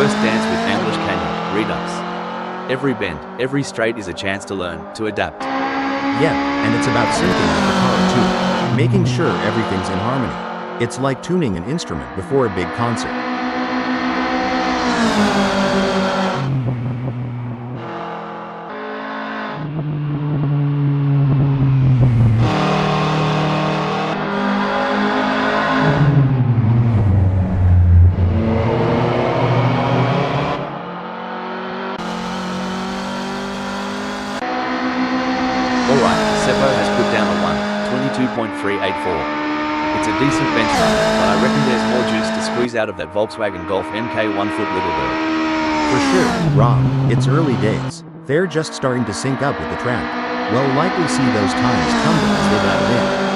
first dance with English Canyon, Redux. Every bend, every straight is a chance to learn, to adapt. Yeah, and it's about syncing with the car too, making sure everything's in harmony. It's like tuning an instrument before a big concert. Alright, Assetto has put down a 1:22.384. It's a decent benchmark, but I reckon there's more juice to squeeze out of that Volkswagen Golf Mk1 foot Littlebird. For sure, Rob, it's early days. They're just starting to sync up with the track. We'll likely see those times tumble as they dial in.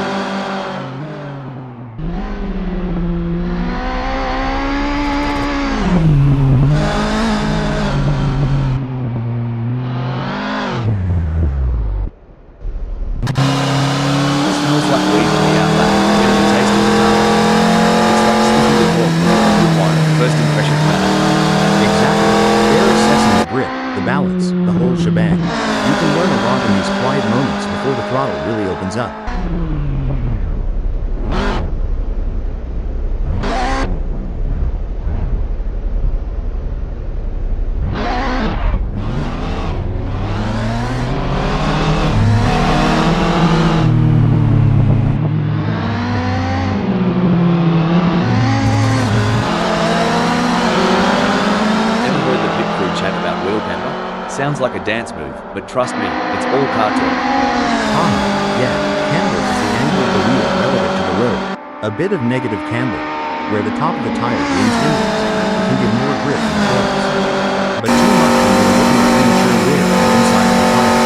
Smells like weed in the outlet, bit of a taste of the tongue. It's like sniffing the cork with a good wine, first impressions matter. Exactly. They're assessing the grip, the balance, the whole shebang. You can learn a lot in these quiet moments before the throttle really opens up. Chat about wheel camber? Sounds like a dance move, but trust me, it's all car talk. Yeah, camber is the angle of the wheel relative to the road. A bit of negative camber, where the top of the tire leans inwards, can give more grip in the corners. But too much when you're looking at premature wear on the inside of the tire.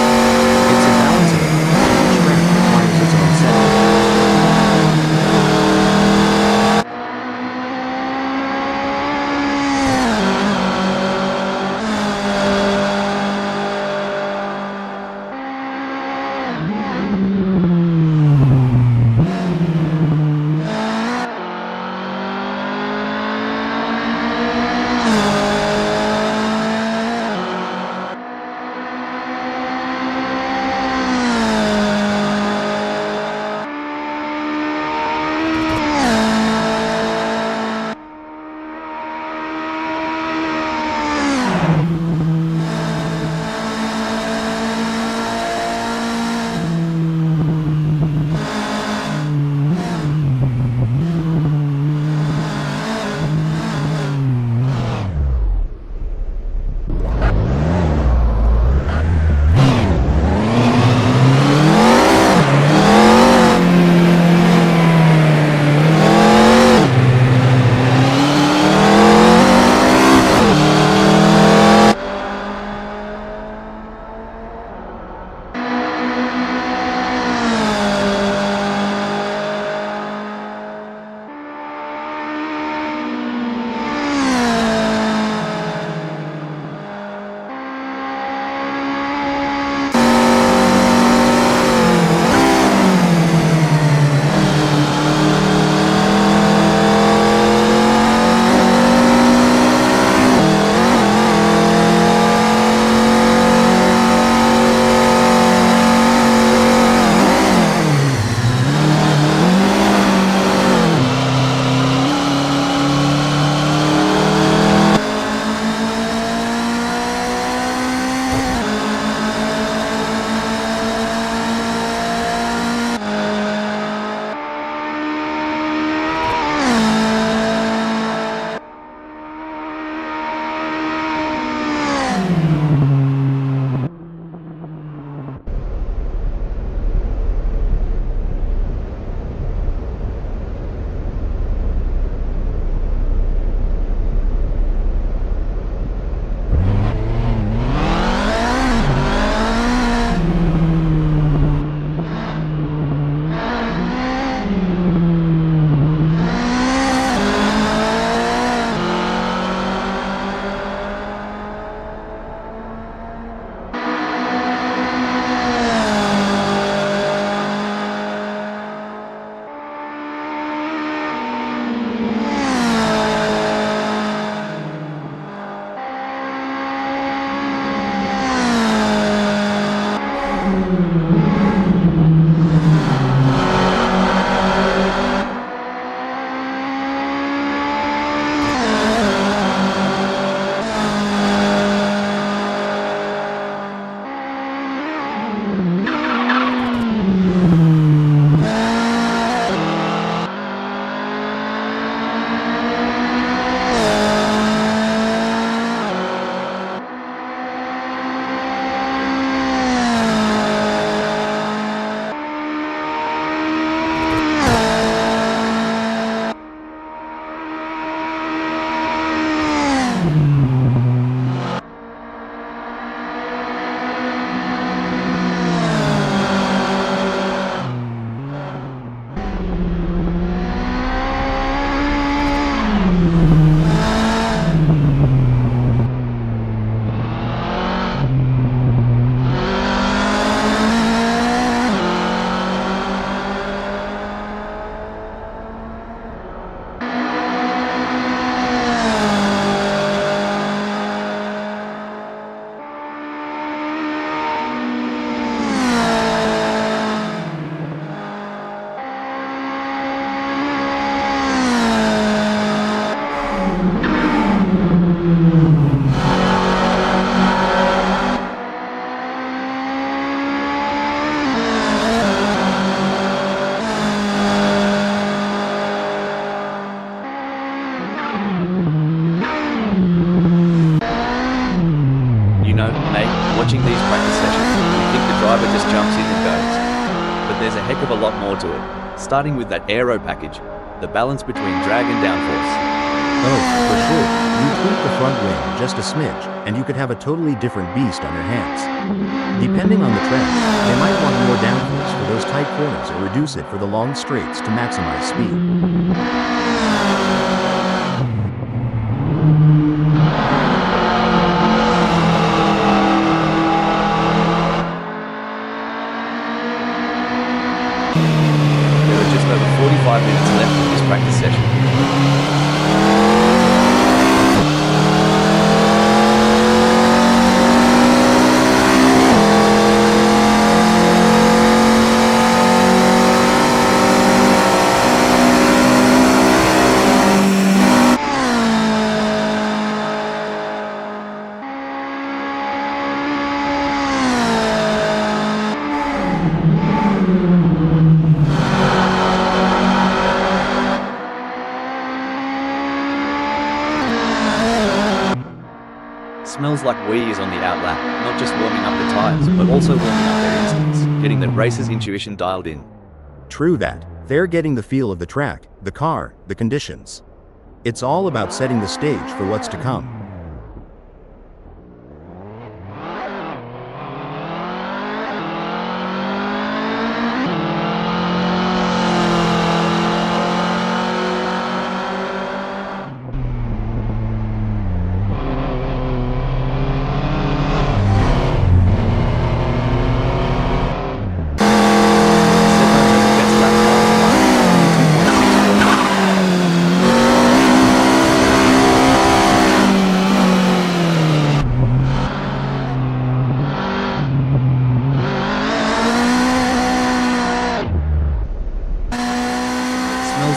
It's a balancing act, and each track requires its own setting. driver just jumps in and goes. But there's a heck of a lot more to it, starting with that aero package, the balance between drag and downforce. Oh, for sure. You tweak the front wing just a smidge, and you could have a totally different beast on your hands. Depending on the track, they might want more downforce for those tight corners or reduce it for the long straights to maximize speed. There are just over 45 minutes left of this practice session. Smells like Wii is on the outlap, not just warming up the tires, but also warming up their instincts, getting the racer's intuition dialed in. True that. They're getting the feel of the track, the car, the conditions. It's all about setting the stage for what's to come.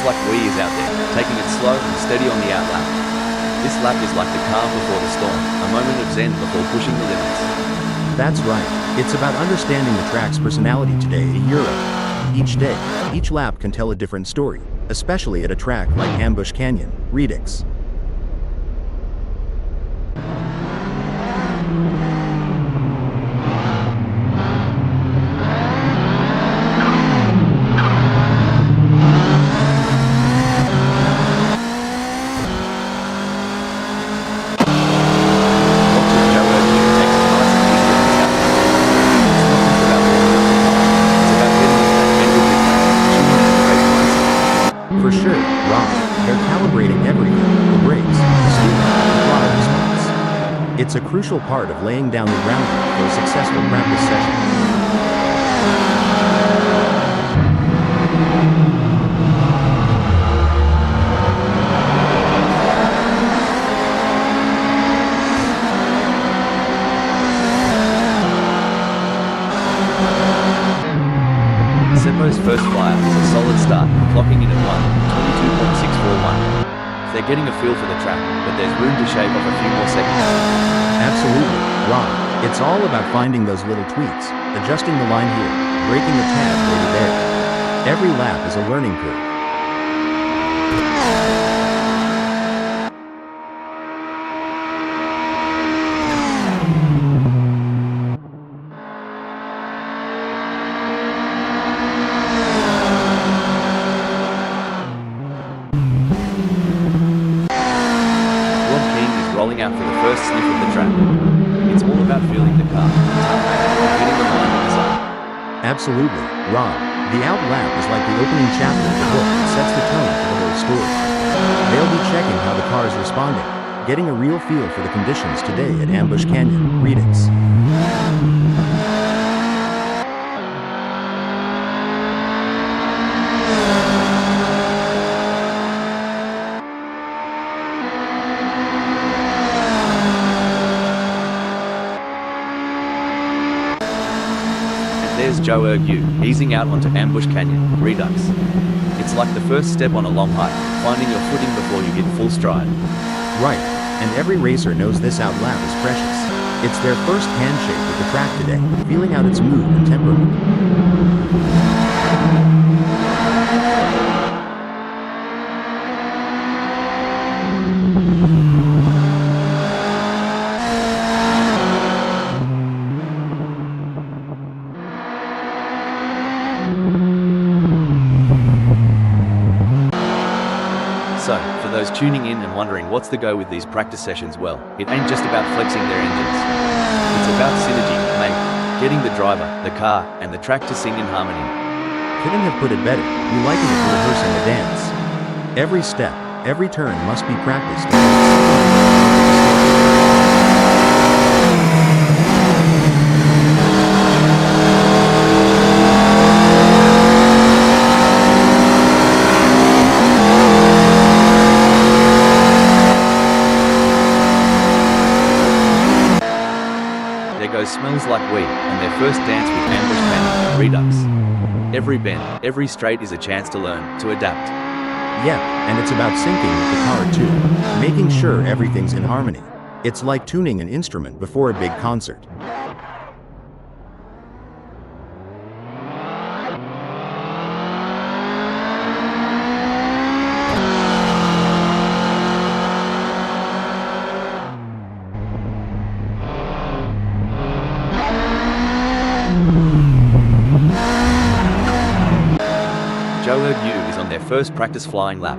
Like Wii is out there, taking it slow and steady on the outlap. This lap is like the calm before the storm, a moment of zen before pushing the limits. That's right. It's about understanding the track's personality today a year ago. Each day, each lap can tell a different story, especially at a track like Ambush Canyon, Redux. For sure, Rob, they're calibrating everything, the brakes, the steering, the throttle response. It's a crucial part of laying down the groundwork for a successful practice session. Assetto's first fire is a solid start, clocking in at 1:22.641. They're getting a feel for the track, but there's room to shave off a few more seconds. Absolutely, Rob. It's all about finding those little tweaks, adjusting the line here, breaking a tab later there. Every lap is a learning curve. Rolling out for the first sniff of the track. It's all about feeling the car, getting the line on his arm. Absolutely, Rob. The out lap is like the opening chapter of the book that sets the tone for the whole story. They'll be checking how the car is responding, getting a real feel for the conditions today at Ambush Canyon, Redux. There's Joe Ergue, easing out onto Ambush Canyon, Redux. It's like the first step on a long hike, finding your footing before you hit full stride. Right, and every racer knows this out lap is precious. It's their first handshake with the track today, feeling out its mood and temperament. So, for those tuning in and wondering what's the go with these practice sessions, well, it ain't just about flexing their engines. It's about synergy, mate. Getting the driver, the car, and the track to sing in harmony. Couldn't have put it better. You liken it to rehearsing a dance. Every step, every turn must be practiced. There goes Smells Like We, and their first dance with ambush panning, Redux. Every bend, every straight is a chance to learn, to adapt. Yep, and it's about syncing with the car too, making sure everything's in harmony. It's like tuning an instrument before a big concert. Joe U is on their first practice flying lap.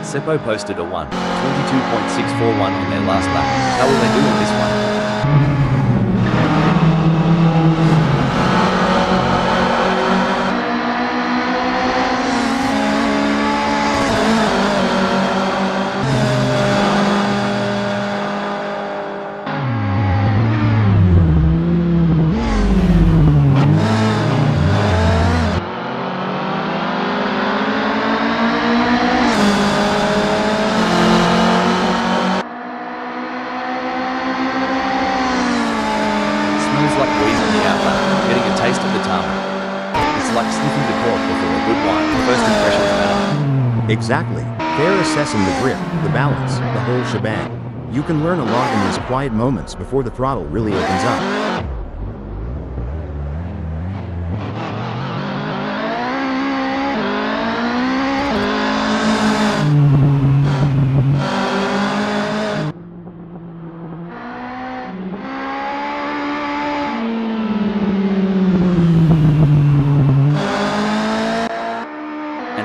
Seppo posted a 1:22.641 on their last lap. How will they do on this one? Like breeze on the outlap, getting a taste of the tarmac. It's like sniffing the cork before a good wine. First impressions matter. Exactly. They're assessing the grip, the balance, the whole shebang. You can learn a lot in these quiet moments before the throttle really opens up.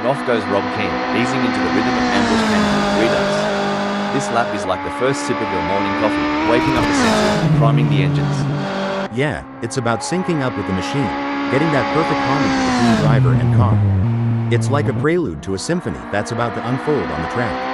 Off goes Rob Keane, easing into the rhythm of ambush panning, Redux. This lap is like the first sip of your morning coffee, waking up the senses and priming the engines. Yeah, it's about syncing up with the machine, getting that perfect harmony between driver and car. It's like a prelude to a symphony that's about to unfold on the track.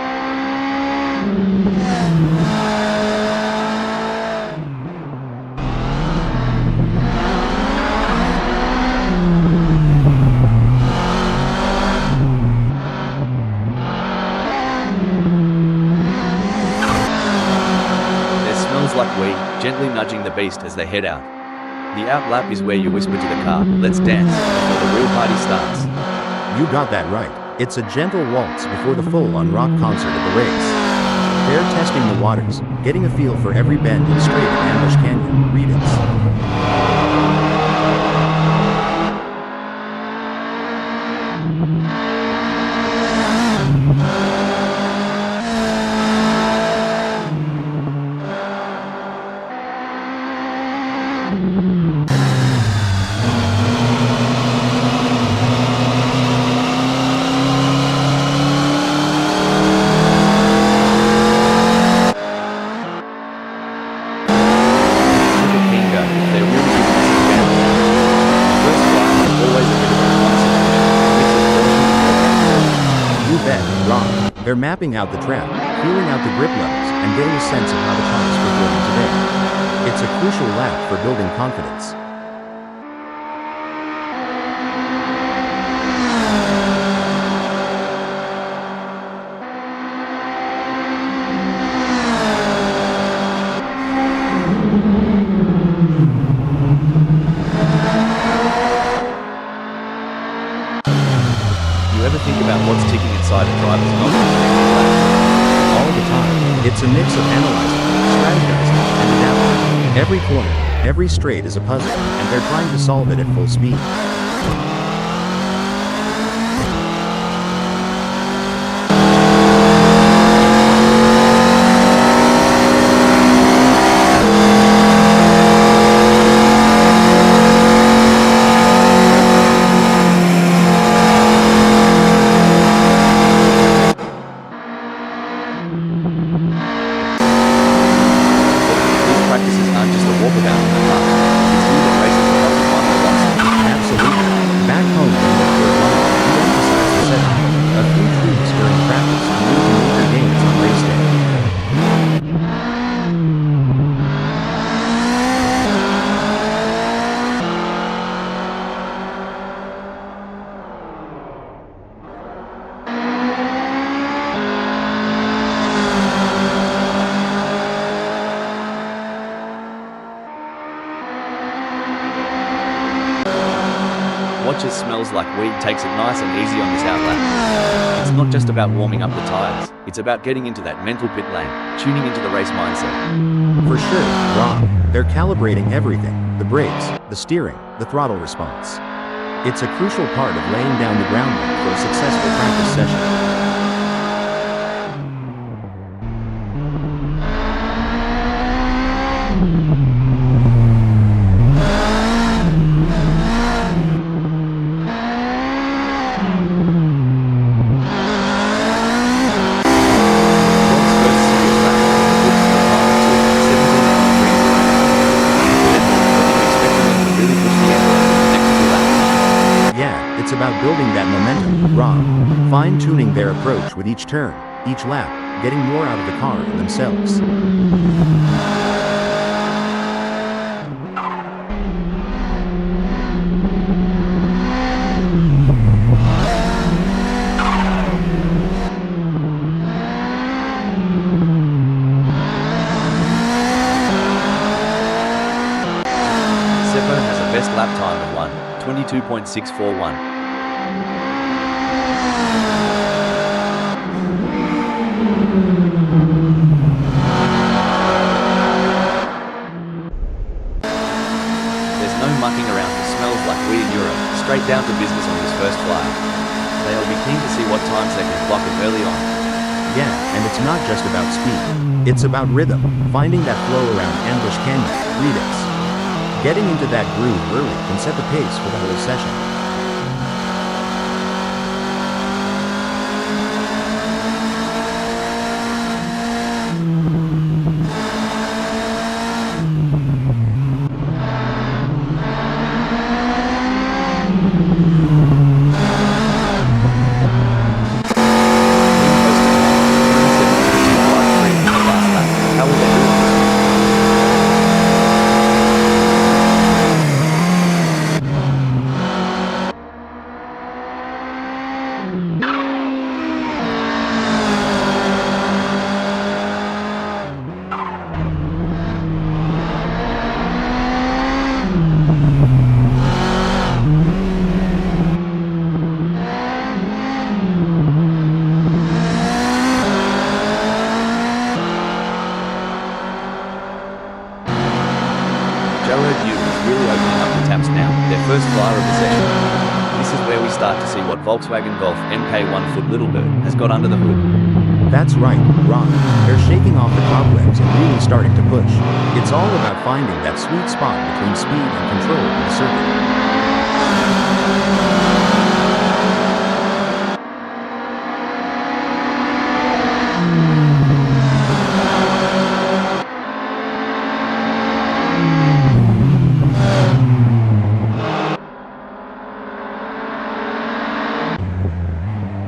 Like we, gently nudging the beast as they head out. The out lap is where you whisper to the car, let's dance, before the real party starts. You got that right. It's a gentle waltz before the full-on rock concert of the race. They're testing the waters, getting a feel for every bend and straight of Ambush Canyon, Redux. They're mapping out the track, feeling out the grip levels, and getting a sense of how the car is performing today. It's a crucial lap for building confidence. You ever think about what's ticking inside a driver's mind? All the time. It's a mix of analyzing, strategizing, and adapting. Every corner, Every straight is a puzzle, and they're trying to solve it at full speed. Practices aren't just a walkabout in the park. It's here that races will help you find the velocity. Absolutely. Back home in the third line, we emphasize the setup. A few tweaks during practice can lead to major gains on race day. Watches Smells Like Weed takes it nice and easy on this outlap. It's not just about warming up the tires, it's about getting into that mental pit lane, tuning into the race mindset. For sure, Rob. They're calibrating everything: the brakes, the steering, the throttle response. It's a crucial part of laying down the groundwork for a successful practice session. It's about building that momentum, Rob. Fine-tuning their approach with each turn, each lap, getting more out of the car and themselves. Seppo has a best lap time of 22.641. There's no mucking around for Smells Like Weed in Europe, straight down to business on his first fly. They'll be keen to see what times they can clock it early on. Yeah, and it's not just about speed. It's about rhythm, finding that flow around Ambush Canyon, Redux. Getting into that groove early can set the pace for the whole session. First flyer of the session. This is where we start to see what Volkswagen Golf Mk1 foot Littlebird has got under the hood. That's right, Ron. They're shaking off the cobwebs and really starting to push. It's all about finding that sweet spot between speed and control in the circuit.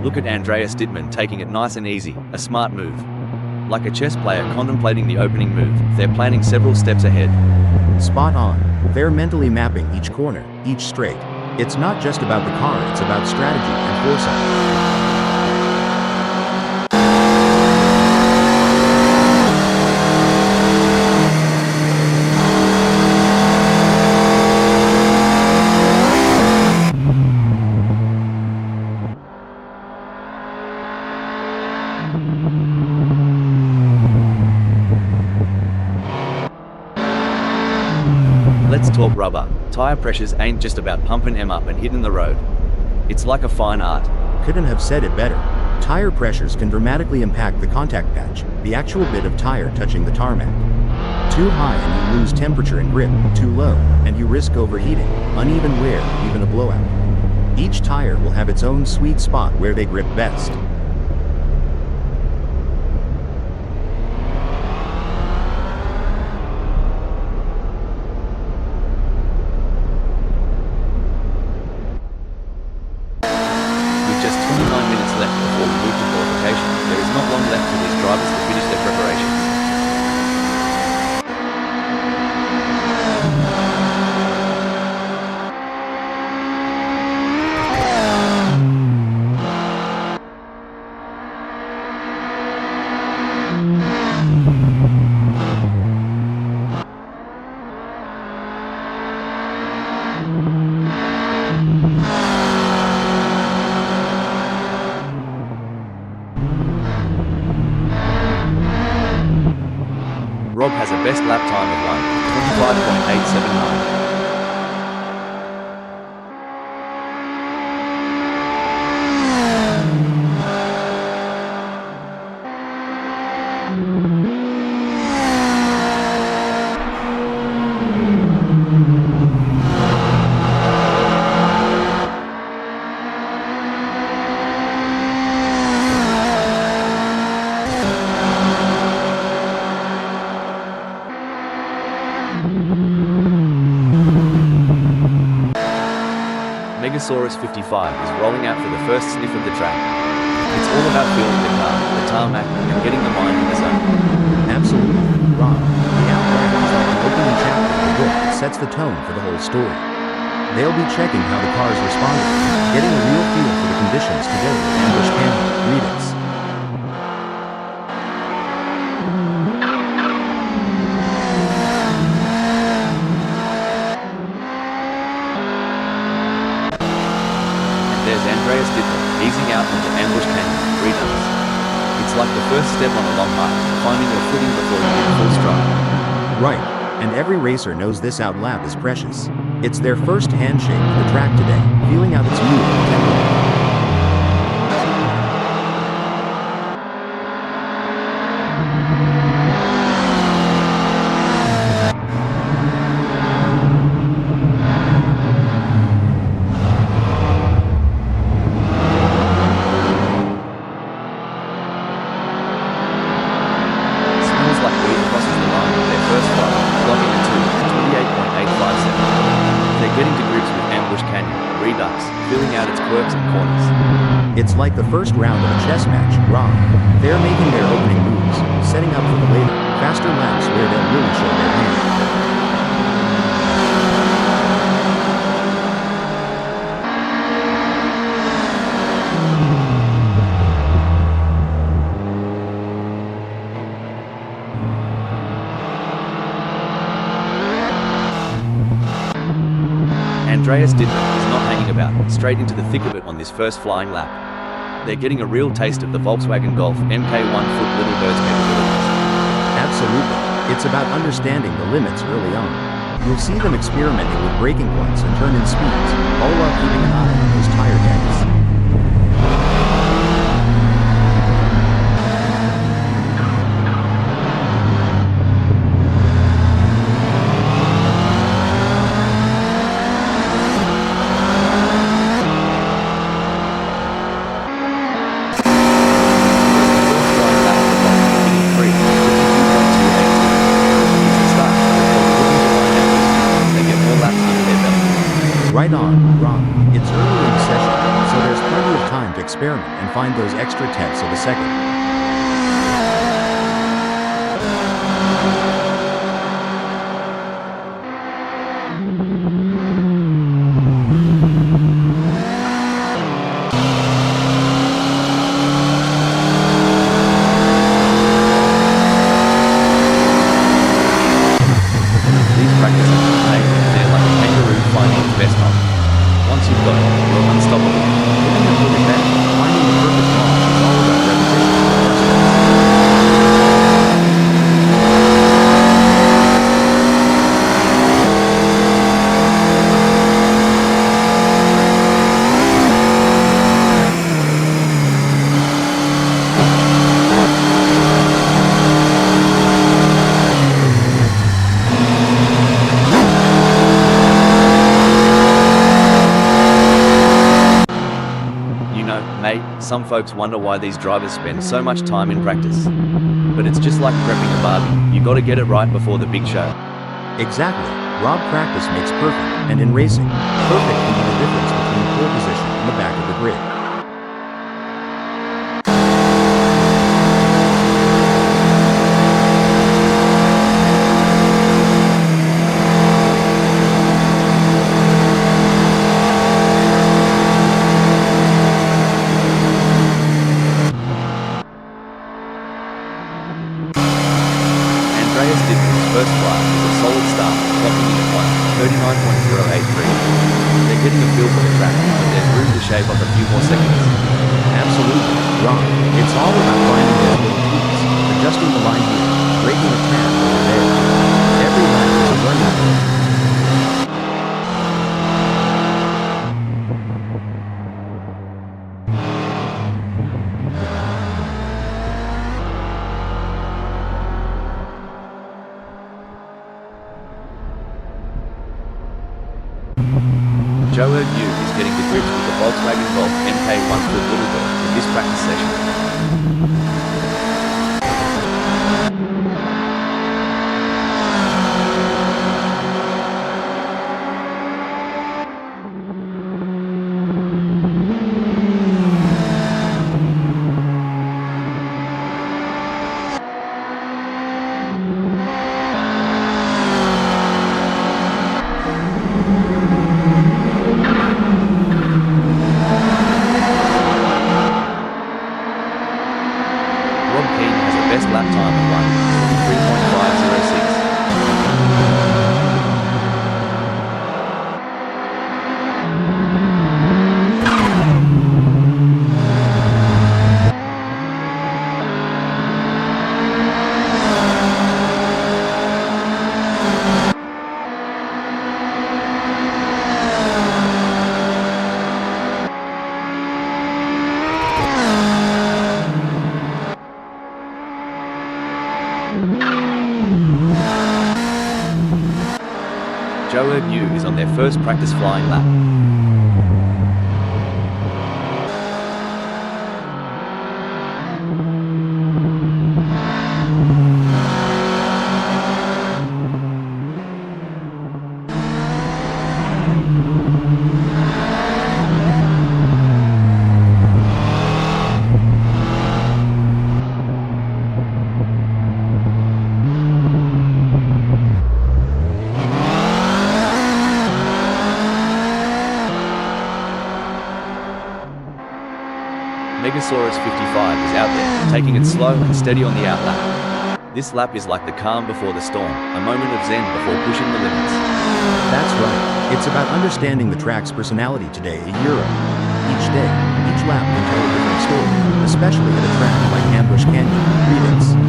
Look at Andreas Dittmann taking it nice and easy, a smart move. Like a chess player contemplating the opening move, they're planning several steps ahead. Spot on. They're mentally mapping each corner, each straight. It's not just about the car, it's about strategy and foresight. talk rubber, tire pressures ain't just about pumping them up and hitting the road. It's like a fine art. Couldn't have said it better. Tire pressures can dramatically impact the contact patch, the actual bit of tire touching the tarmac. Too high and you lose temperature and grip, too low, and you risk overheating, uneven wear, even a blowout. Each tire will have its own sweet spot where they grip best. With just 29 minutes left before we move to qualification, there is not long left for these drivers to finish their preparations. Rob has a best lap time of 1:25.879. Megasaurus 55 is rolling out for the first sniff of the track. It's all about feeling the car, the tarmac, and getting the mind in the zone. Absolutely, Rob. The outlap is like the opening chapter of the book that sets the tone for the whole story. They'll be checking how the cars responded, getting a real feel for the conditions today at Ambush Canyon, Redux. Easing out onto Ambush Canyon, Redux. It's like the first step on a long hike, finding your footing before you hit full stride. Right, and every racer knows this outlap is precious. It's their first handshake of the track today, feeling out its mood and tempo. It's like the first round of a chess match, Rob. They're making their opening moves, setting up for the later, faster laps where they'll really show their hand. Andreas Dittmer is not hanging about, straight into the thick of it on this first flying lap. They're getting a real taste of the Volkswagen Golf Mk1 Littlebirds capabilities. Absolutely. It's about understanding the limits early on. You'll see them experimenting with braking points and turn-in speeds, all while keeping an eye on those tire tags. Right on, Rob. It's early in the session, so there's plenty of time to experiment and find those extra tenths of a second. These practices they're like a kangaroo finding its best home. Once you've got it, you're unstoppable. Finding the perfect launch is all about repetition. Hey, some folks wonder why these drivers spend so much time in practice. But it's just like prepping a Barbie, you gotta get it right before the big show. Exactly. Rob, practice makes perfect, and in racing, perfect can be the difference between pole position and the back of the grid. First fly is a solid start, clocking in at 39.083. They're getting a feel for the track, but there's room to shave off a few more seconds. Absolutely, Rob. It's all about finding those little tweaks, adjusting the line here, breaking a tad over there. Every lap is a learning curve. Joe Yu is getting the grips with the Volkswagen Golf Mk1 with Littlebird in this practice session. Best lap time of 3.50. Joe Yu is on their first practice flying lap. Megasaurus 55 is out there, taking it slow and steady on the outlap. This lap is like the calm before the storm, a moment of zen before pushing the limits. That's right. It's about understanding the track's personality today, a Euro. Each day, each lap can tell a different story, especially at a track like Ambush Canyon, Redux.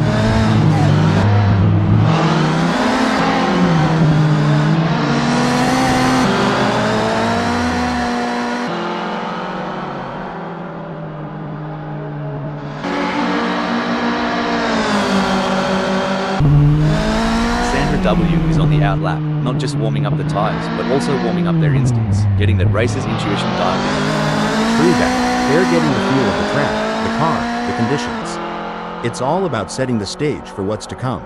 W is on the out lap, not just warming up the tires, but also warming up their instincts, getting that racer's intuition dialed in. True that. They're getting the feel of the track, the car, the conditions. It's all about setting the stage for what's to come.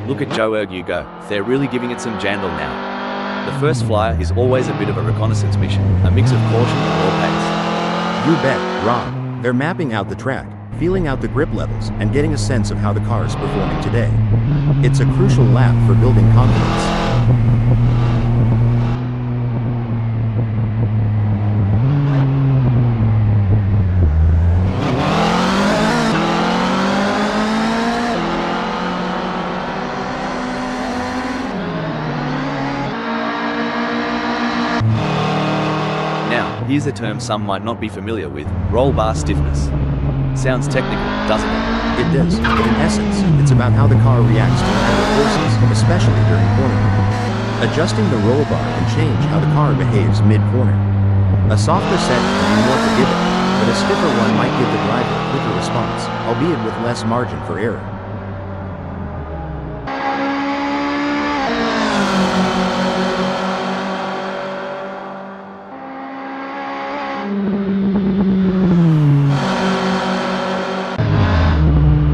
Look at Joe Yu go, they're really giving it some jandal now. The first flyer is always a bit of a reconnaissance mission, a mix of caution and raw pace. You bet, Rob. They're mapping out the track, feeling out the grip levels, and getting a sense of how the car is performing today. It's a crucial lap for building confidence. Here's a term some might not be familiar with, roll bar stiffness. Sounds technical, doesn't it? It does, but in essence, it's about how the car reacts to the forces, especially during cornering. Adjusting the roll bar can change how the car behaves mid-corner. A softer set can be more forgiving, but a stiffer one might give the driver a quicker response, albeit with less margin for error.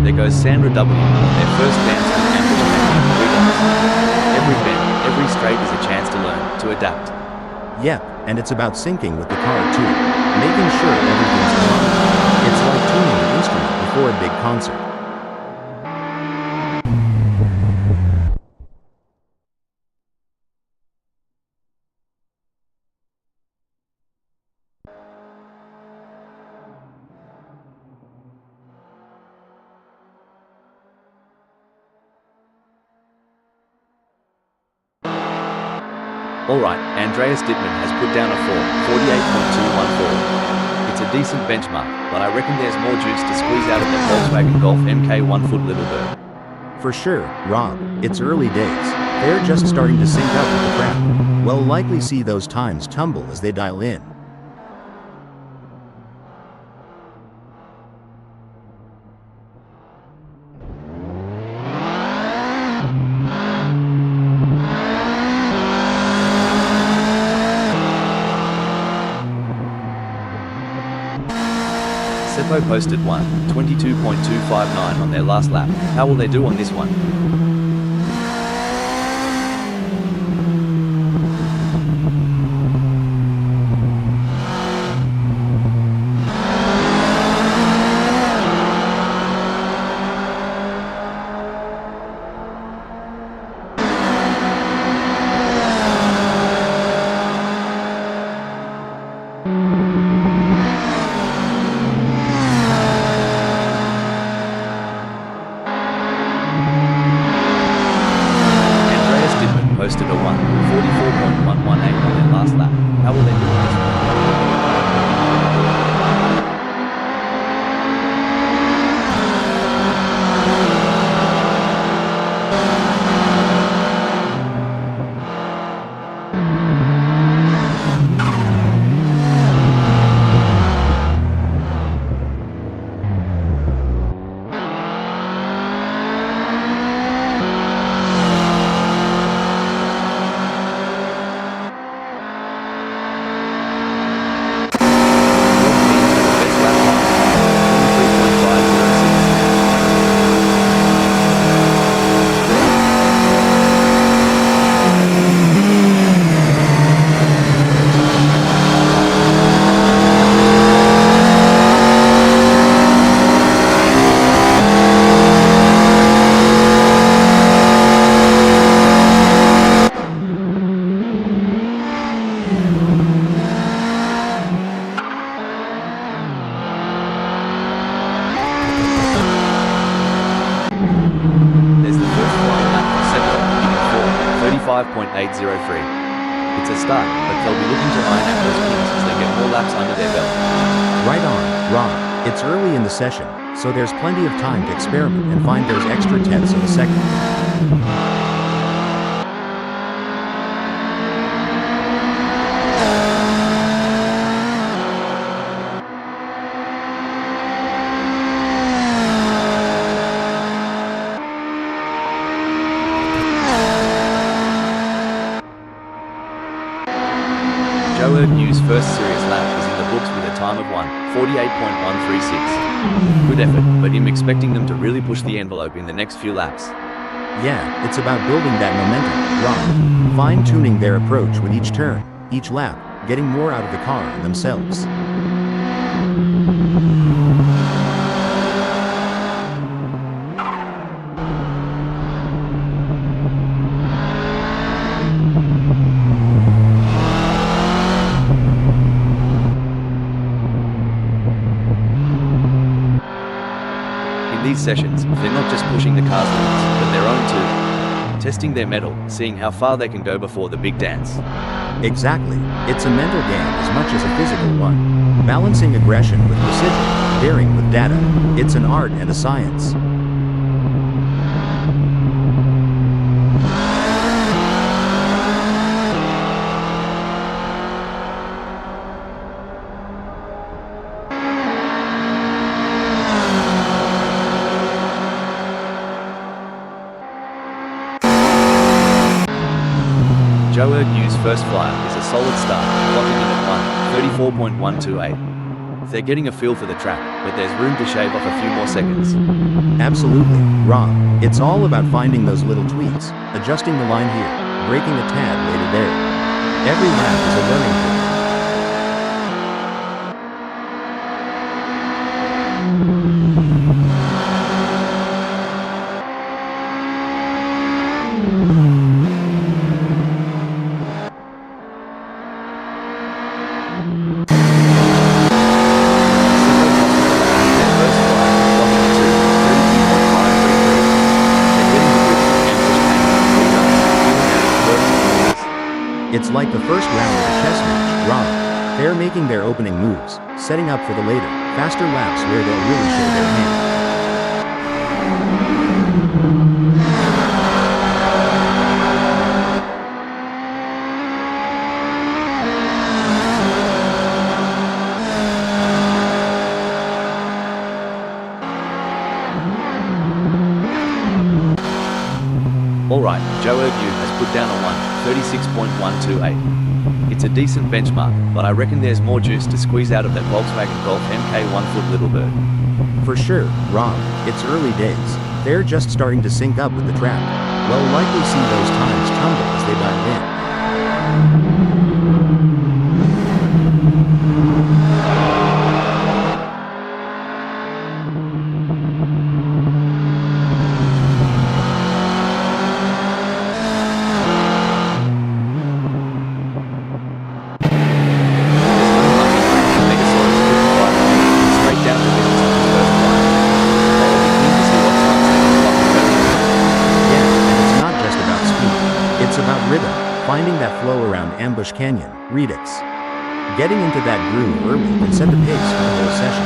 There goes Sandra W. Their first dance with ambush Redux. Every bend, every straight is a chance to learn, to adapt. Yep, and it's about syncing with the car too, making sure everything's aligned. It's like tuning an instrument before a big concert. Alright, Andreas Dittmann has put down a 48.214. It's a decent benchmark, but I reckon there's more juice to squeeze out of that Volkswagen Golf Mk1 foot Littlebird. For sure, Rob, it's early days. They're just starting to sync up with the crowd. We'll likely see those times tumble as they dial in. Assetto posted 22.259 on their last lap. How will they do on this one? Posted a 44.118 on their last lap. How will they do this? There's the first flying lap for Assetto, beginning 35.803. It's a start, but they'll be looking to iron out those pins as they get more laps under their belt. Right on, Rob. It's early in the session, so there's plenty of time to experiment and find those extra tenths of a second. Joe Erdnew's first serious lap is in the books with a time of 1:48.136. Good effort, but I'm expecting them to really push the envelope in the next few laps. Yeah, it's about building that momentum, Rob. Fine-tuning their approach with each turn, each lap, getting more out of the car and themselves. In these sessions, they're not just pushing the car's limits, but their own too. Testing their mettle, seeing how far they can go before the big dance. Exactly. It's a mental game as much as a physical one. Balancing aggression with precision, daring with data. It's an art and a science. Joe Ergu's first flyer is a solid start, clocking in at 1:34.128. They're getting a feel for the track, but there's room to shave off a few more seconds. Absolutely, Rob. It's all about finding those little tweaks, adjusting the line here, braking a tad later there. Every lap is a learning curve. It's like the first round of a chess match, Rob. They're making their opening moves, setting up for the later, faster laps where they'll really show their hand. Alright, Joe Ergu has put down a 1:36.128. It's a decent benchmark, but I reckon there's more juice to squeeze out of that Volkswagen Golf Mk1 foot Littlebird. For sure, Rob, it's early days. They're just starting to sync up with the track. We'll likely see those times tumble as they dive in. Finding that flow around Ambush Canyon, Redux. Getting into that groove early can set the pace for the whole session.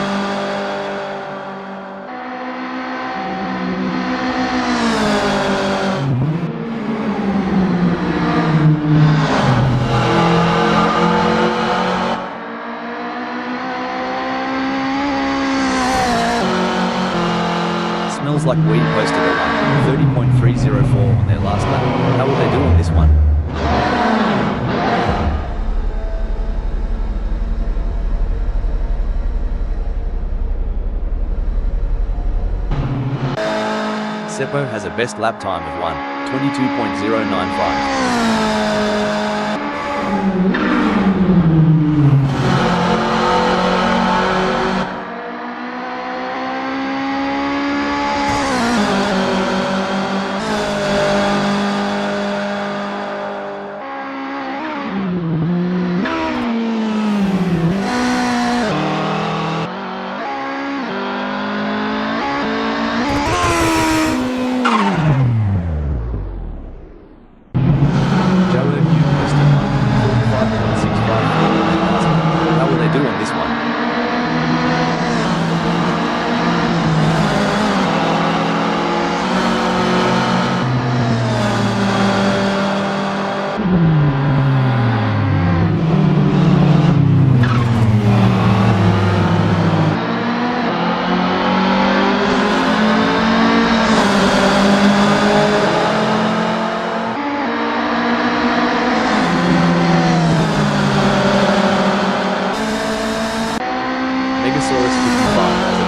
Smells like weed posted a 30.304 on their last lap. How will they do on this one? Seppo has a best lap time of 1:22.095.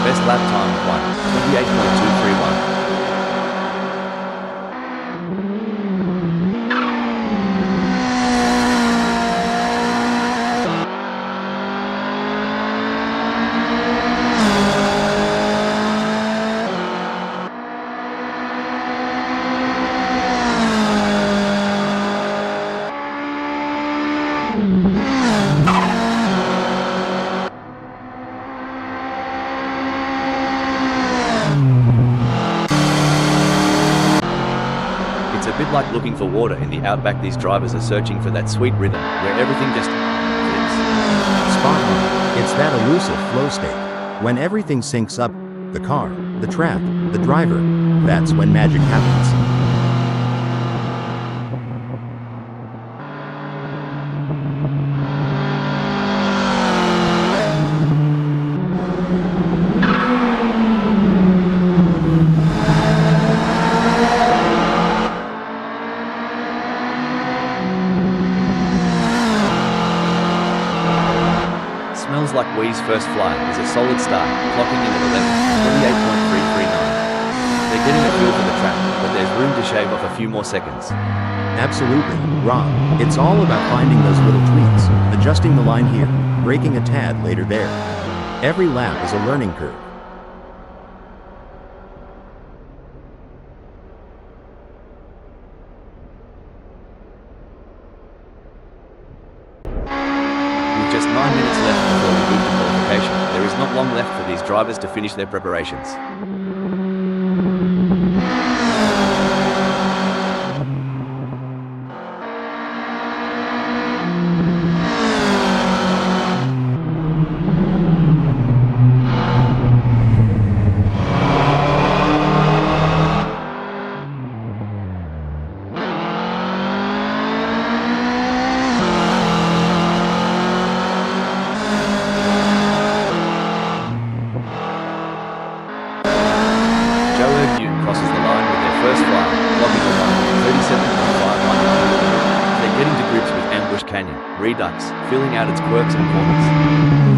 Best lap time of 1:28.231. It's a bit like looking for water in the outback. These drivers are searching for that sweet rhythm, where everything just fits. Spot on. It's that elusive flow state. When everything syncs up, the car, the track, the driver, that's when magic happens. V's first fly is a solid start, clocking in at 11:28.339. They're getting a feel for the track, but there's room to shave off a few more seconds. Absolutely, Rob. It's all about finding those little tweaks, adjusting the line here, braking a tad later there. Every lap is a learning curve. With just 9 minutes left before we move to qualification, there is not long left for these drivers to finish their preparations. Crosses the line with their first fly, clocking a 37.519. They're getting to grips with Ambush Canyon, Redux, filling out its quirks and corners.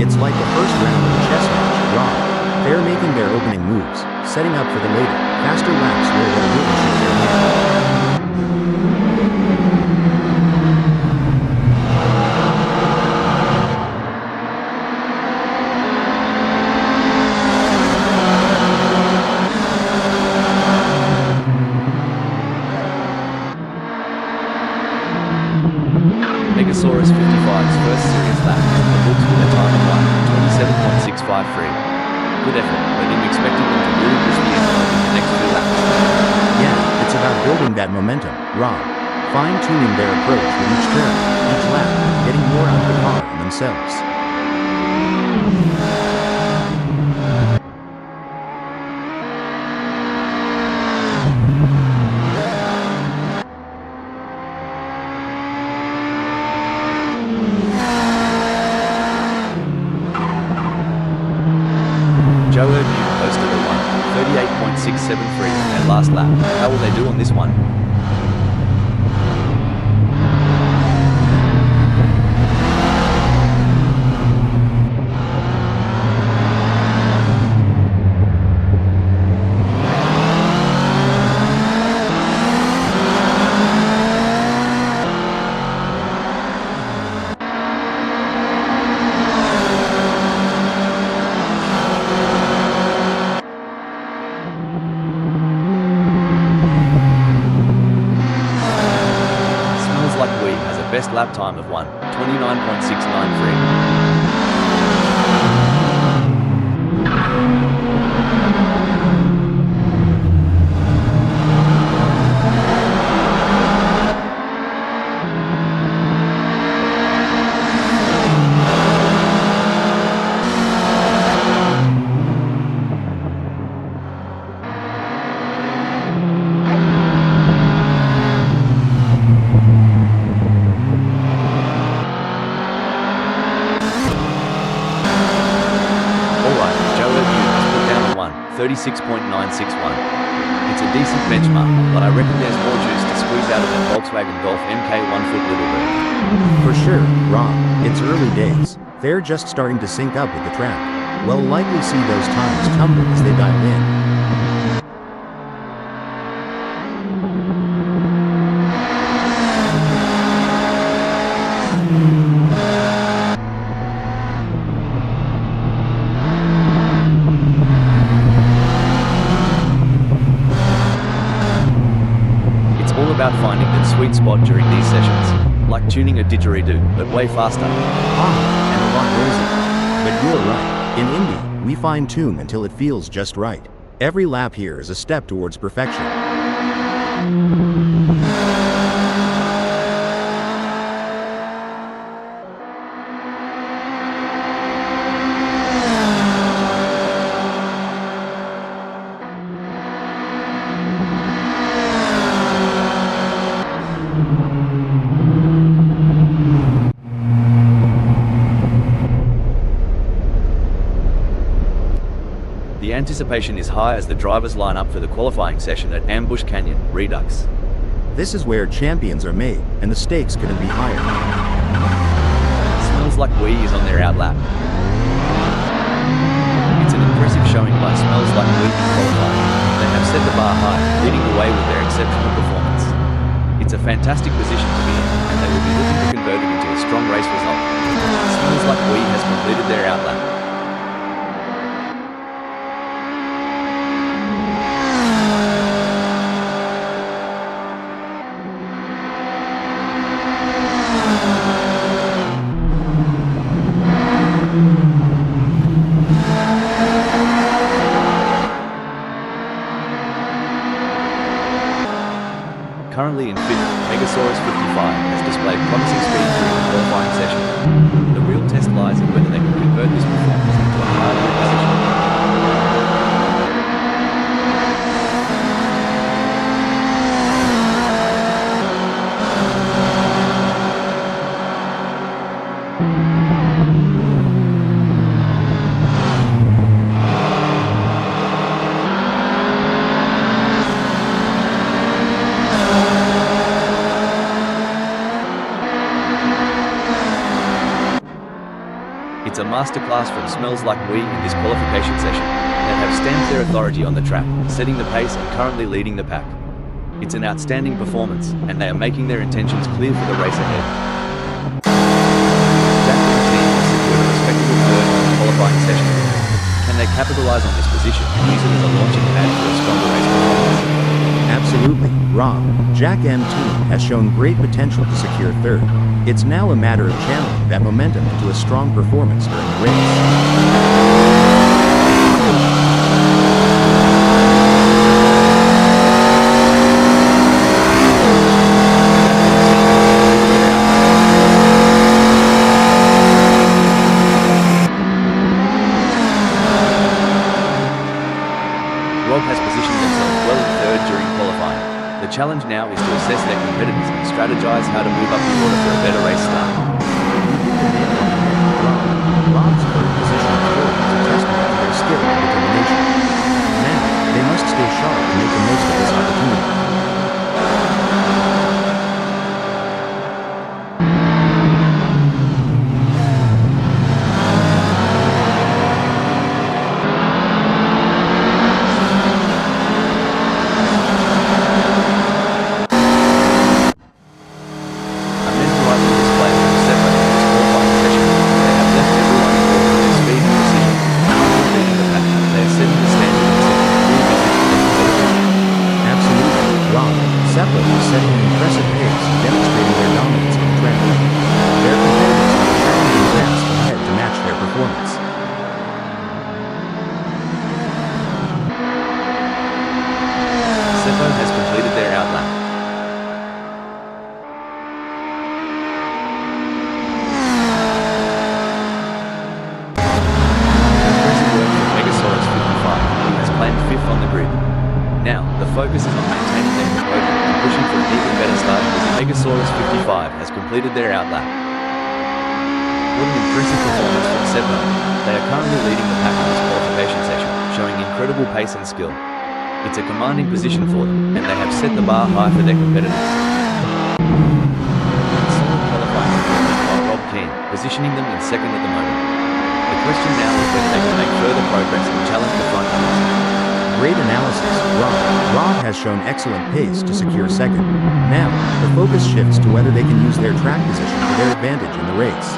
It's like the first round of a chess match, Rob. They're making their opening moves, setting up for the later, faster laps where they'll really show their hand. Megasaurus 55's first series lap is in the books with a time of 27.653. Good effort, but I'm expecting them to really push the envelope in the next few laps. Yeah, it's about building that momentum, Rob. Fine-tuning their approach with each turn, each lap, getting more out of the car and themselves. Joe Erbu posted a 1:38.673 on their last lap. How will they do on this one? Best lap time of 1:29.693. Joe Erbu has put down a 1:36.961. It's a decent benchmark, but I reckon there's more juice to squeeze out of that Volkswagen Golf Mk1 foot Littlebird. For sure, Rob. It's early days. They're just starting to sync up with the track. We'll likely see those times tumble as they dial in. About finding that sweet spot during these sessions, like tuning a didgeridoo, but way faster. And a lot rosier. But you're right, in Indy, we fine-tune until it feels just right. Every lap here is a step towards perfection. The anticipation is high as the drivers line up for the qualifying session at Ambush Canyon, Redux. This is where champions are made, and the stakes couldn't be higher. Smells like Wee is on their outlap. showing by Smells Like Wheat in qualifying. They have set the bar high, leading the way with their exceptional performance. It's a fantastic position to be in, and they will be looking to convert it into a strong race result. Smells Like Wheat has completed their outlap. Currently in 5th, Megasaurus 55 has displayed promising speed during the qualifying session. The real test lies in whether they can convert this performance into a higher level position. It's a masterclass from Smells Like Wheat in this qualification session. They have stamped their authority on the track, setting the pace and currently leading the pack. It's an outstanding performance, and they are making their intentions clear for the race ahead. Jack and team has secured a respectable third in the qualifying session. Can they capitalize on this position and use it as a launching pad for a stronger race performance? Absolutely, Rob. Jack M team has shown great potential to secure third. It's now a matter of channeling that momentum into a strong performance during the race. Rob has positioned themselves well in third during qualifying. The challenge now is to assess their competitors and strategize how to move up the order for a better race start. Rob's third position is a testament to their skill and determination. Now, they must stay sharp and make the most of this opportunity. Assetto has completed their outlap. Impressive work from Megasaurus 55, who has claimed 5th on the grid. Now, the focus is on maintaining their composure and pushing for an even better start as Megasaurus 55 has completed their outlap. What an impressive performance from Assetto. They are currently leading the pack in this qualification session, showing incredible pace and skill. It's a commanding position for them, and they have set the bar high for their competitors. Solid qualifying performance by Rob Keane, positioning them in second at the moment. The question now is whether they can make further progress and challenge the front runners. Great analysis, Rob. Rob has shown excellent pace to secure second. Now, the focus shifts to whether they can use their track position to their advantage in the race.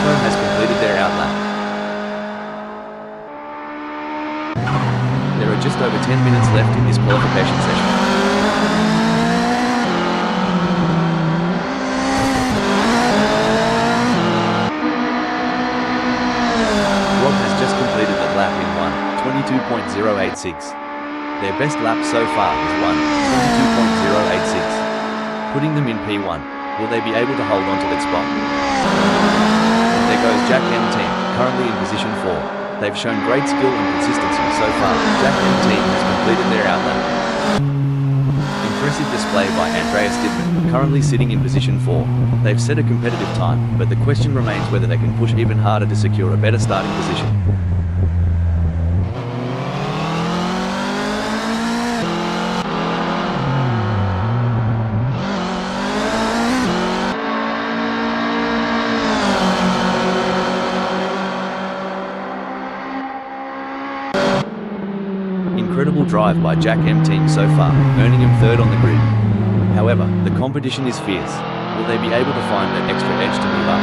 Has completed their outlap. There are just over 10 minutes left in this qualification session. Rob has just completed the lap in 1:22.086. Their best lap so far is 1:22.086, putting them in P1. Will they be able to hold on to that spot? There goes Jack M team, currently in position 4. They've shown great skill and consistency so far. Jack and team has completed their outlap. Impressive display by Andreas Dittmann, currently sitting in position 4. They've set a competitive time, but the question remains whether they can push even harder to secure a better starting position. Incredible drive by Jack M team so far, earning him third on the grid. However, the competition is fierce. Will they be able to find that extra edge to move up?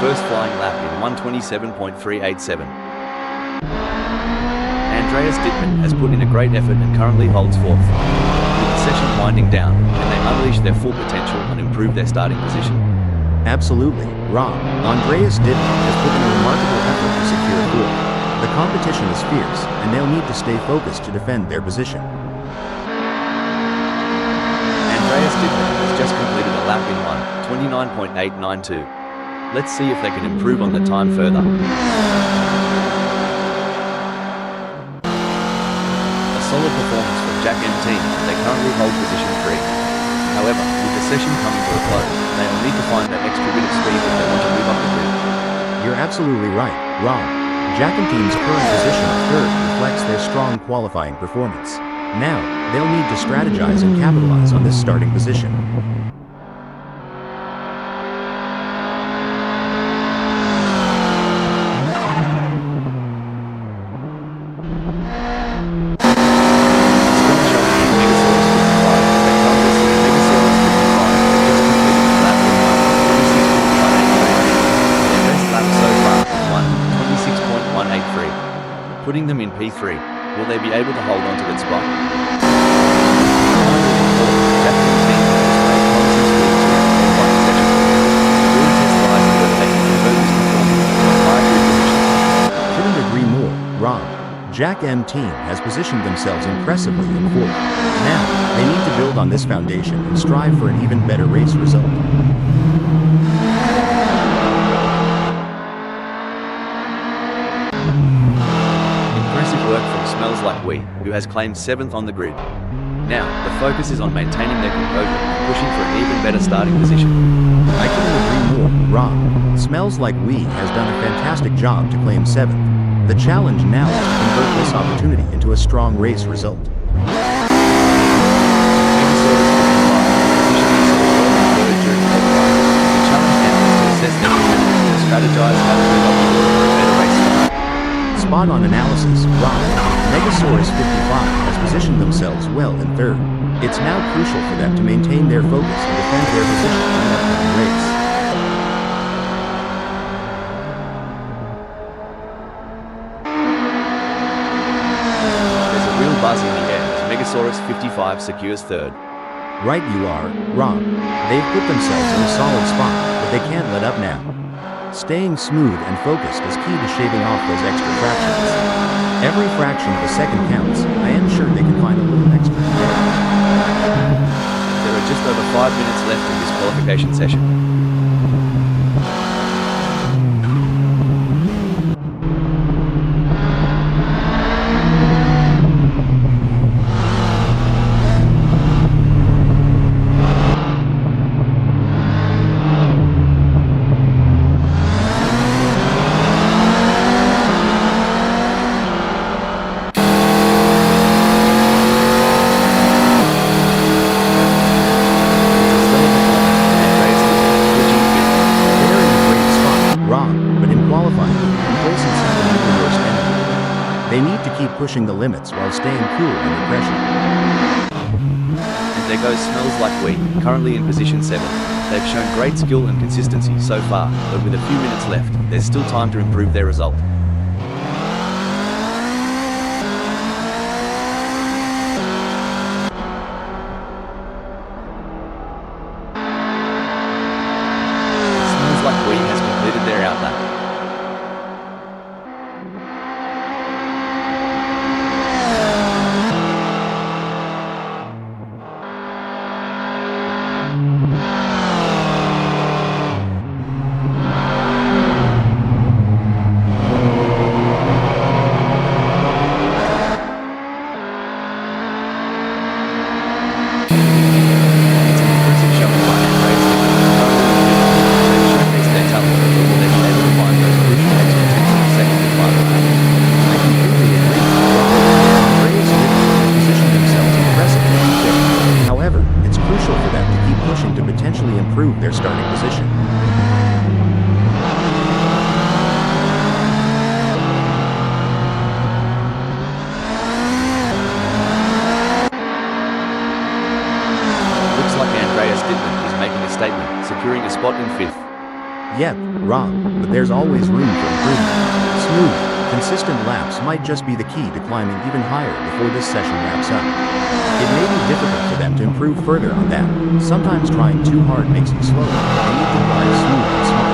First flying lap in 1:27.387. Andreas Dittmann has put in a great effort and currently holds fourth. With the session winding down, can they unleash their full potential and improve their starting position? Absolutely, Rob. Andreas Dittmann has put in a remarkable effort to secure fourth. The competition is fierce, and they'll need to stay focused to defend their position. Andreas Dittmann has just completed a lap in 1:29.892. Let's see if they can improve on the time further. A solid performance from Jack M team. They currently hold position 3. However, with the session coming to a close, they will need to find that extra bit of speed if they want to move up the grid. You're absolutely right, Rob. Jack M team's current position of third reflects their strong qualifying performance. Now, they'll need to strategize and capitalize on this starting position. Putting them in P3. Will they be able to hold on to that spot? Couldn't agree more, Rob. Jack M team has positioned themselves impressively in fourth. Now, they need to build on this foundation and strive for an even better race result. Work from Smells Like We, who has claimed 7th on the grid. Now, the focus is on maintaining their composure and pushing for an even better starting position. I couldn't agree more, Rob. Smells Like We has done a fantastic job to claim 7th. The challenge now is to convert this opportunity into a strong race result. Spot-on analysis, Rob. Megasaurus 55 has positioned themselves well in third. It's now crucial for them to maintain their focus and defend their position in the upcoming race. There's a real buzz in the air as Megasaurus 55 secures third. Right you are, Rob. They've put themselves in a solid spot, but they can't let up now. Staying smooth and focused is key to shaving off those extra fractions. Every fraction of a second counts. I am sure they can find a little extra today. There are just over 5 minutes left in this qualification session. They need to keep pushing the limits while staying cool under pressure. And there goes Smells Like We, currently in position 7. They've shown great skill and consistency so far, but with a few minutes left, there's still time to improve their result. Smells Like We has completed their outlap. Improve their starting position. Looks like Andreas Dittmann is making a statement, securing a spot in 5th. Yep, wrong, but there's always room for improvement. Smooth, consistent laps might just be the key to climbing even higher before this session wraps up. It may be difficult for them to improve further on that. Sometimes trying too hard makes you slower. They need to drive smooth and smart.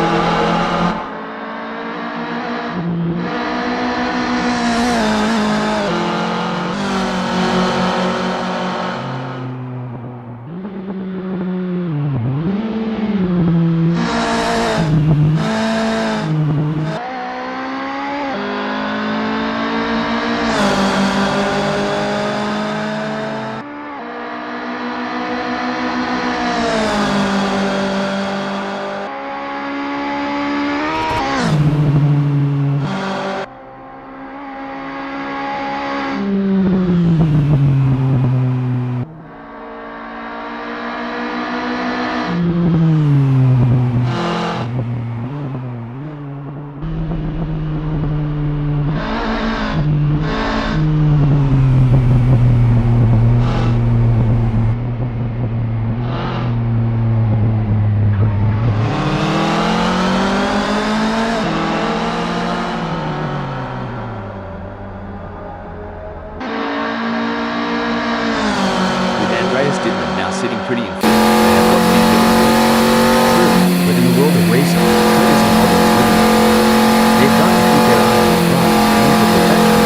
Sitting pretty in fifth, they have got pretty good. True, but in the world of racing, good isn't always good enough. They've got to keep their eye on the prize and aim for perfection.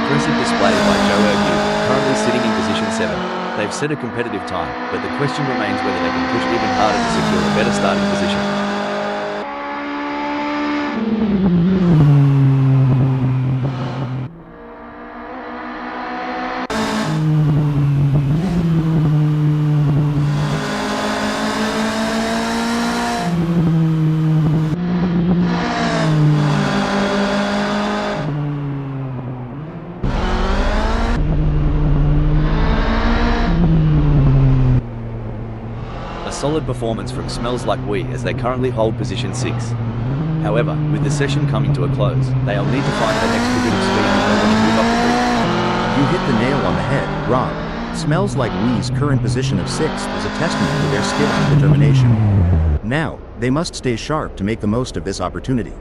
Impressive display by Joe Erbu, currently sitting in position 7. They've set a competitive time, but the question remains whether they can push even harder to secure a better starting position. solid performance from Smells Like We as they currently hold position 6. However, with the session coming to a close, they'll need to find that extra bit of speed in order to move up the grid. You hit the nail on the head, Rob. Smells Like We's current position of 6th is a testament to their skill and determination. Now, they must stay sharp to make the most of this opportunity.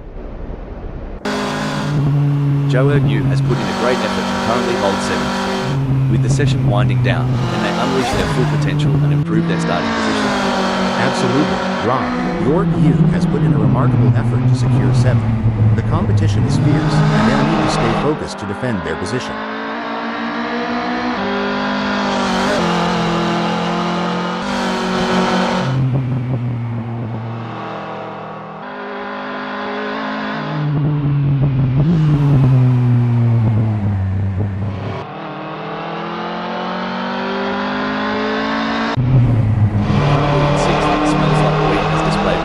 Joe Ergu has put in a great effort and currently holds 7th. With the session winding down, can they unleash their full potential and improve their starting position? Absolutely, Rob. Your Yu has put in a remarkable effort to secure 7th. The competition is fierce, and they'll need to stay focused to defend their position.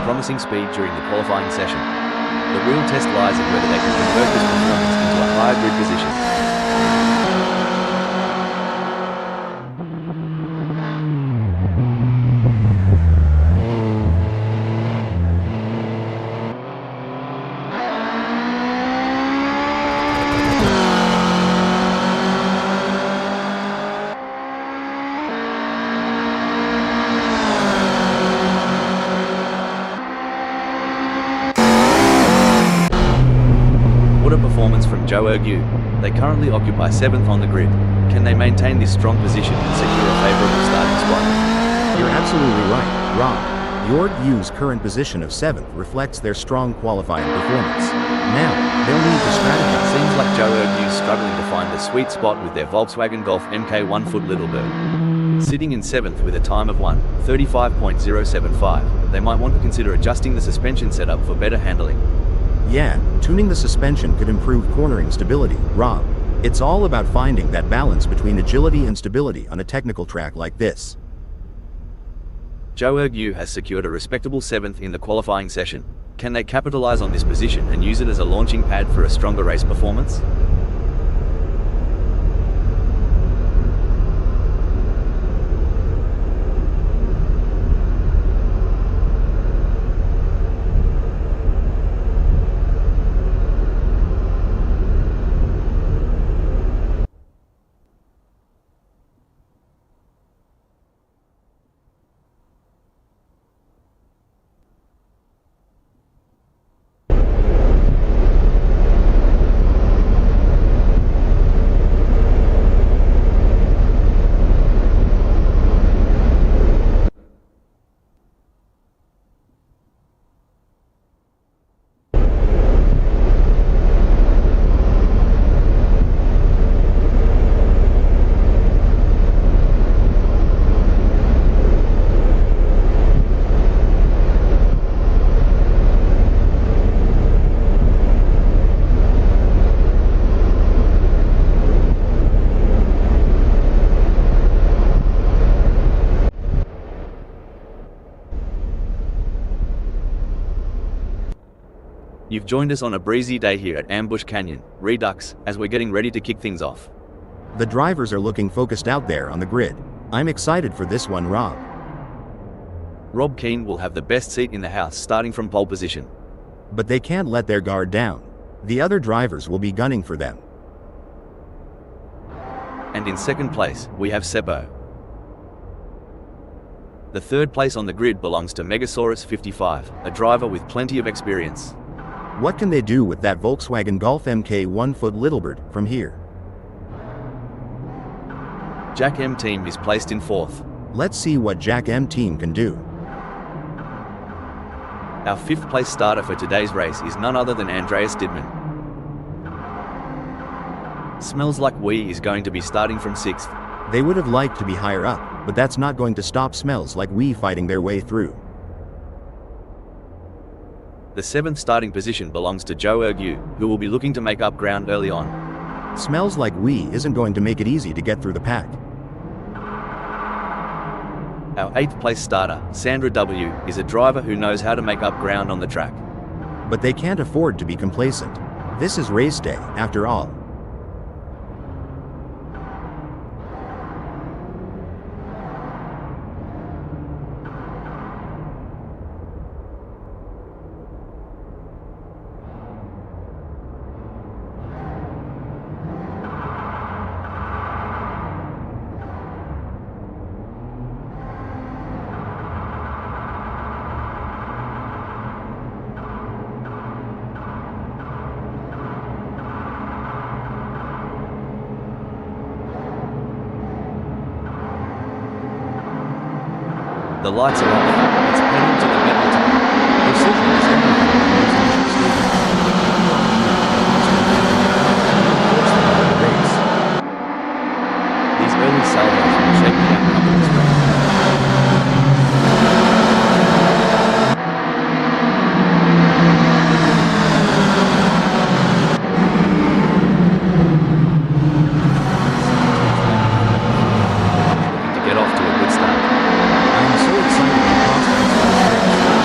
Promising speed during the qualifying session. The real test lies in whether they can convert this performance into a higher grid position. What a performance from Joe Ergu. They currently occupy 7th on the grid. Can they maintain this strong position and secure a favourable starting spot? You're absolutely right, Rob. Your Yu's current position of 7th reflects their strong qualifying performance. Now, they'll need to strategize. Seems like Joe Ergu's struggling to find the sweet spot with their Volkswagen Golf Mk1 Littlebird. Sitting in 7th with a time of 1:35.075, they might want to consider adjusting the suspension setup for better handling. Yeah, tuning the suspension could improve cornering stability, Rob. It's all about finding that balance between agility and stability on a technical track like this. Joe Ergu has secured a respectable 7th in the qualifying session. Can they capitalize on this position and use it as a launching pad for a stronger race performance? You've joined us on a breezy day here at Ambush Canyon, Redux, as we're getting ready to kick things off. The drivers are looking focused out there on the grid. I'm excited for this one, Rob. Rob Keane will have the best seat in the house starting from pole position. But they can't let their guard down. The other drivers will be gunning for them. And in second place, we have Seppo. The third place on the grid belongs to Megasaurus 55, a driver with plenty of experience. What can they do with that Volkswagen Golf Mk1 Littlebird from here? Jack M Team is placed in 4th. Let's see what Jack M Team can do. Our 5th place starter for today's race is none other than Andreas Didman. Smells Like We is going to be starting from 6th. They would have liked to be higher up, but that's not going to stop Smells Like We fighting their way through. The 7th starting position belongs to Joe Ergu, who will be looking to make up ground early on. Smells Like We isn't going to make it easy to get through the pack. Our 8th place starter, Sandra W, is a driver who knows how to make up ground on the track. But they can't afford to be complacent. This is race day, after all. The lights are off. It's pedal to the metal time. Precision is everything in these initial stages. The race. These early salvos will shape the outcome of this race. Looking to get off to a good start. I am so excited and prospects for this race.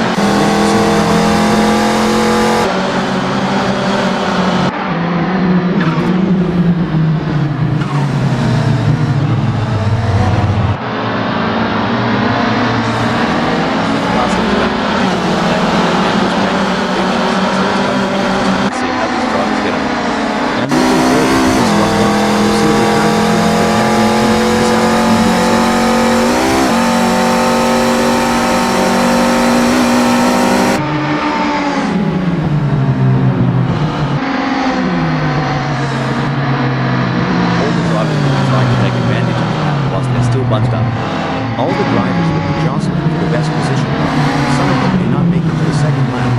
See how these drivers get on. I'm looking forward to this one. We'll see the time performance of Mk1 this hour in USA. All the drivers will be trying to take advantage of the gap whilst they're still bunched up. All the drivers will be jostling for the best position. Some of them may not make it to the second lap.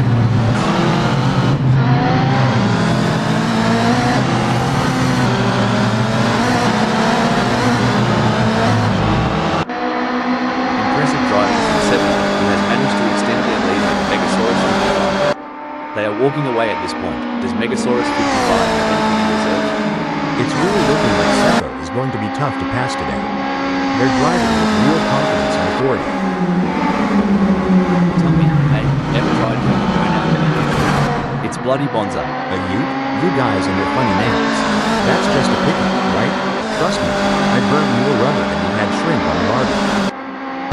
Impressive driving from Seven, who has managed to extend their lead over Megasaurus 55. They are walking away at this point. Does Megasaurus 55 have anything in reserve? It's really looking like Assetto is going to be tough to pass today. They're driving with real confidence and authority. Tell me, hey, ever tried doing a burnout anything? It's bloody bonza. A ute? You guys and your funny names. That's just a pickup, right? Trust me, I burned more rubber than you had shrimp on a barbie.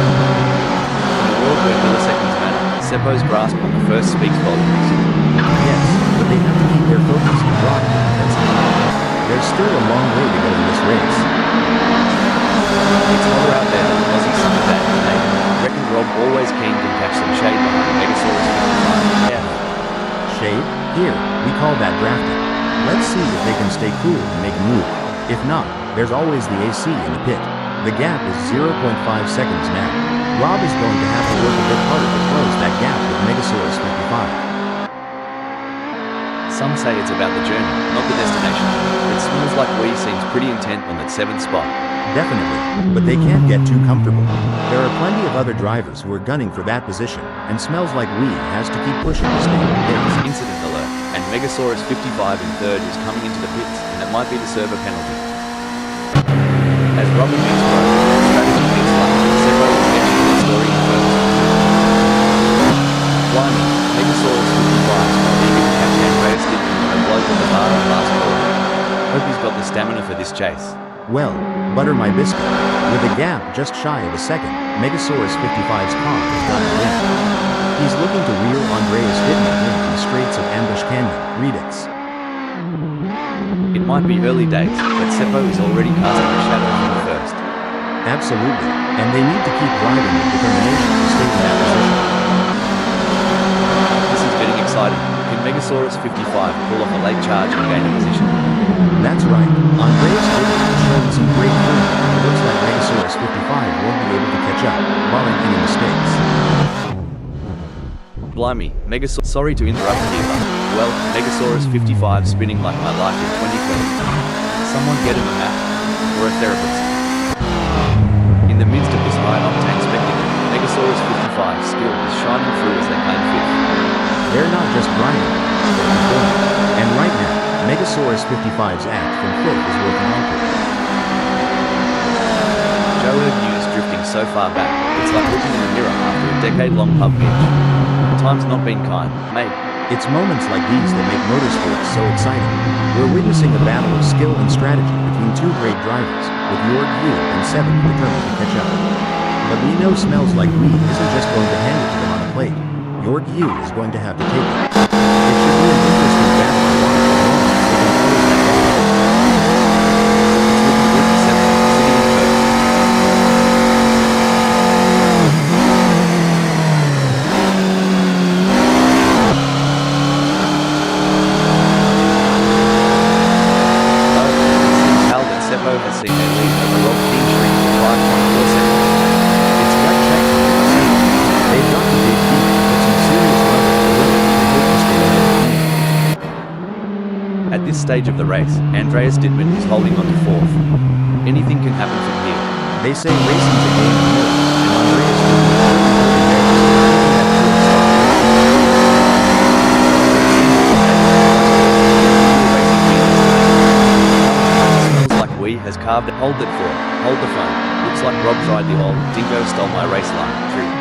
In a world where milliseconds matter, Seppo's grasp on the first speaks volumes. Yes, but they have to keep their focus and drive. There's still a long way to go in this race. It's hotter out there than an Aussie summer day. Hey, reckon Rob always keen can catch some shade behind Megasaurus 55. Yeah. Shade? Here, we call that drafting. Let's see if they can stay cool and make a move. If not, there's always the AC in the pit. The gap is 0.5 seconds now. Rob is going to have to work a bit harder to close that gap with Megasaurus 55. Some say it's about the journey, not the destination. It smells like Wee seems pretty intent on that 7th spot. Definitely, but they can't get too comfortable. There are plenty of other drivers who are gunning for that position, and smells like Wee has to keep pushing to stay in the pace. Incident alert, and Megasaurus 55 in third is coming into the pits, and that might be the server penalty. As rubber meets road, strategy meets luck, Seppo is mentioning the story in first. Blimey, Megasaurus 55 is eager to catch Andreas Dittman on a blow from the bar on last corner. Hope he's got the stamina for this chase. Well, butter my biscuit. With a gap just shy of a second, Megasaurus 55's car has gotten a win. He's looking to reel Andreas Dittman in the Straits of Ambush Canyon, Redux. It might be early days, but Seppo is already casting a shadow from the first. Absolutely, and they need to keep driving with determination to stay in that position. This is getting exciting. Can Megasaurus 55 pull off a late charge and gain a position? That's right, Andreas Dittman has shown some great form, and it looks like Megasaurus 55 won't be able to catch up, barring any mistakes. Blimey, Megasaurus. Sorry to interrupt here, but, well, Megasaurus 55 spinning like my life in 2020. Someone get him a map, or a therapist. In the midst of this high-octane spectacle, Megasaurus 55's skill is shining through as they claim fifth. They're not just grinding, they're performing. And right now, Megasaurus 55's act from fifth is working on for it. Joe News drifting so far back, it's like looking in a mirror after a decade-long pub binge. Time's not been kind, mate. It's moments like these that make motorsports so exciting. We're witnessing a battle of skill and strategy between two great drivers, with York Yu and Seven determined to catch up. But we know Smells Like Weed isn't just going to hand it to them on a plate. York Yu is going to have to take it. It should be an interesting battle to watch as long as they can close that gap. It's looking good for Seven, sitting in third. Seppo has seen their lead over Rob King shrink to 5.4 seconds. It's gut check. At this stage of the race, Andreas Dittmann is holding on to fourth. Anything can happen from here. They say racing's a game of nerves, and Andreas Dittmann Smells like we has carved it. Hold it for it. Hold the phone. Looks like Rob tried the old dingo stole my race line. True.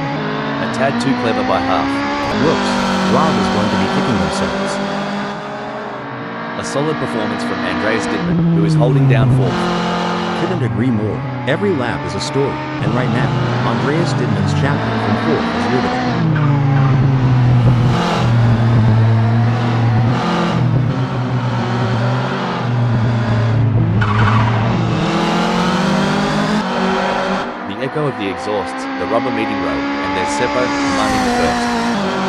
A tad too clever by half. Whoops, Rob is going to be kicking themselves. A solid performance from Andreas Dittmann, who is holding down fourth. Couldn't agree more. Every lap is a story, and right now, Andreas Dittmann's chapter from fourth is riveting. The echo of the exhausts, the rubber meeting road, and there's Seppo commanding the first.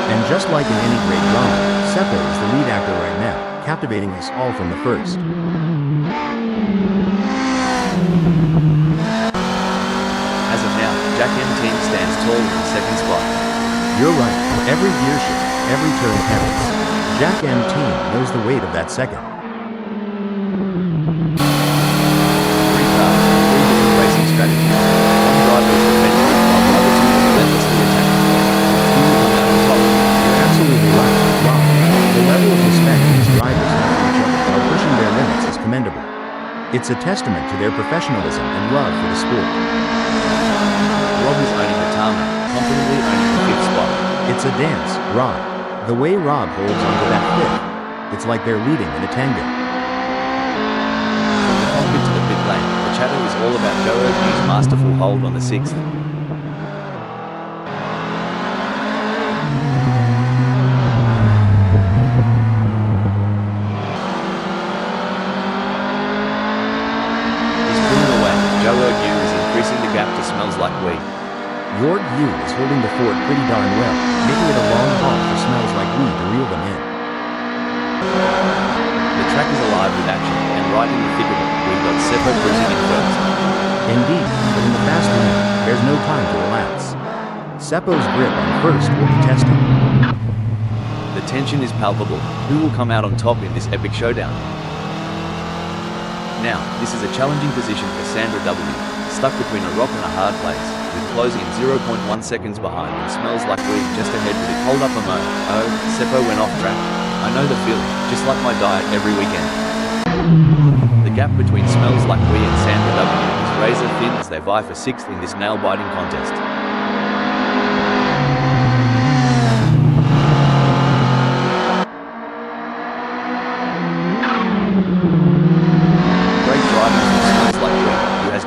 And just like in any great drama, Seppo is the lead actor right now, captivating us all from the first. As of now, Jack M team stands tall in the second spot. You're right, every gear shift, every turn counts. Jack M team knows the weight of that second. 3 cars, 3 different racing strategies. One driver is defending, while the other 2 are relentlessly attacking. Who will come out on top? You're absolutely right, Rob. The level of respect these drivers have for each other while pushing their limits is commendable. It's a testament to their professionalism and love for the sport. Rob is owning the tarmac, confidently owning the 5th spot. It's a dance, Rob. The way Rob holds onto that fifth, it's like they're leading in a tango. From the cockpit to the pit lane, the chatter is all about Joe Erg's masterful hold on the 6th. Joe Erg is increasing the gap to Smells Like We. Jorg Yu is holding the fort pretty darn well, making it a long haul for Smells Like We to reel them in. The track is alive with action, and right in the thick of it, we've got Seppo cruising in first. Indeed, but in the fast lane, there's no time to relax. Seppo's grip on first will be tested. The tension is palpable. Who will come out on top in this epic showdown? Now, this is a challenging position for Sandra W, stuck between a rock and a hard place, with closing 0.1 seconds behind and Smells Like We just ahead with it. Hold up a mo. Oh, Seppo went off track. I know the feeling, just like my diet every weekend. The gap between Smells Like We and Sandra W is razor thin as they vie for 6th in this nail-biting contest.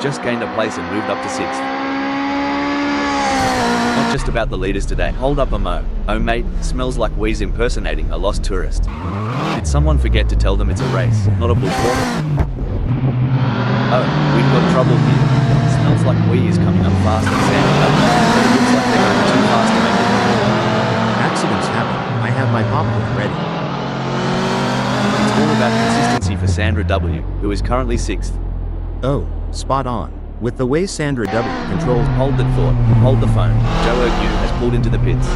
Just gained a place and moved up to 6th. Not just about the leaders today. Hold up a mo. Oh mate, Smells Like We's impersonating a lost tourist. Did someone forget to tell them it's a race, not a bushwalk? Oh, we've got trouble here. Smells Like We is coming up fast and Sandra W, but it looks like they're going too fast to make it. Accidents happen. I have my popcorn ready. It's all about consistency for Sandra W, who is currently 6th. Oh, spot on. With the way Sandra W controls. Hold that thought. Hold the phone. Joe Erg has pulled into the pits.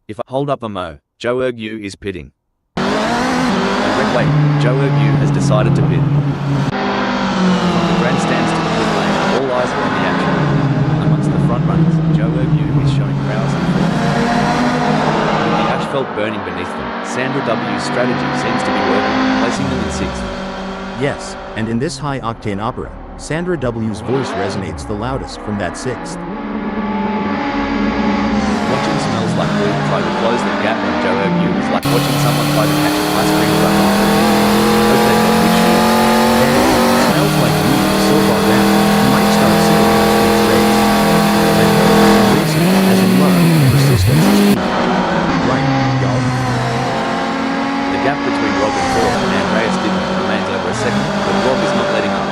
If I hold up a mo, Joe Erg is pitting. Wait, Joe Erg has decided to pit. From the grandstands to the pit lane, all eyes are on the action. Amongst the front runners, Joe Erg is showing prowess and force. With the asphalt burning beneath them, Sandra W's strategy seems to be working, placing them in 6th. Yes, and in this high-octane opera, Sandra W's voice resonates the loudest from that 6th. Watching Smells Like We try to close the gap on Joe Erg is like watching someone try to catch an ice cream truck. Hope they got good shoes. Smells Like We is so far down, you might start seeing it in this race. Racing, as in love, persistence is key. Right, y'all? The gap between Rob and Thor and Andreas Dittmann remains over a second, but Rob is not letting up.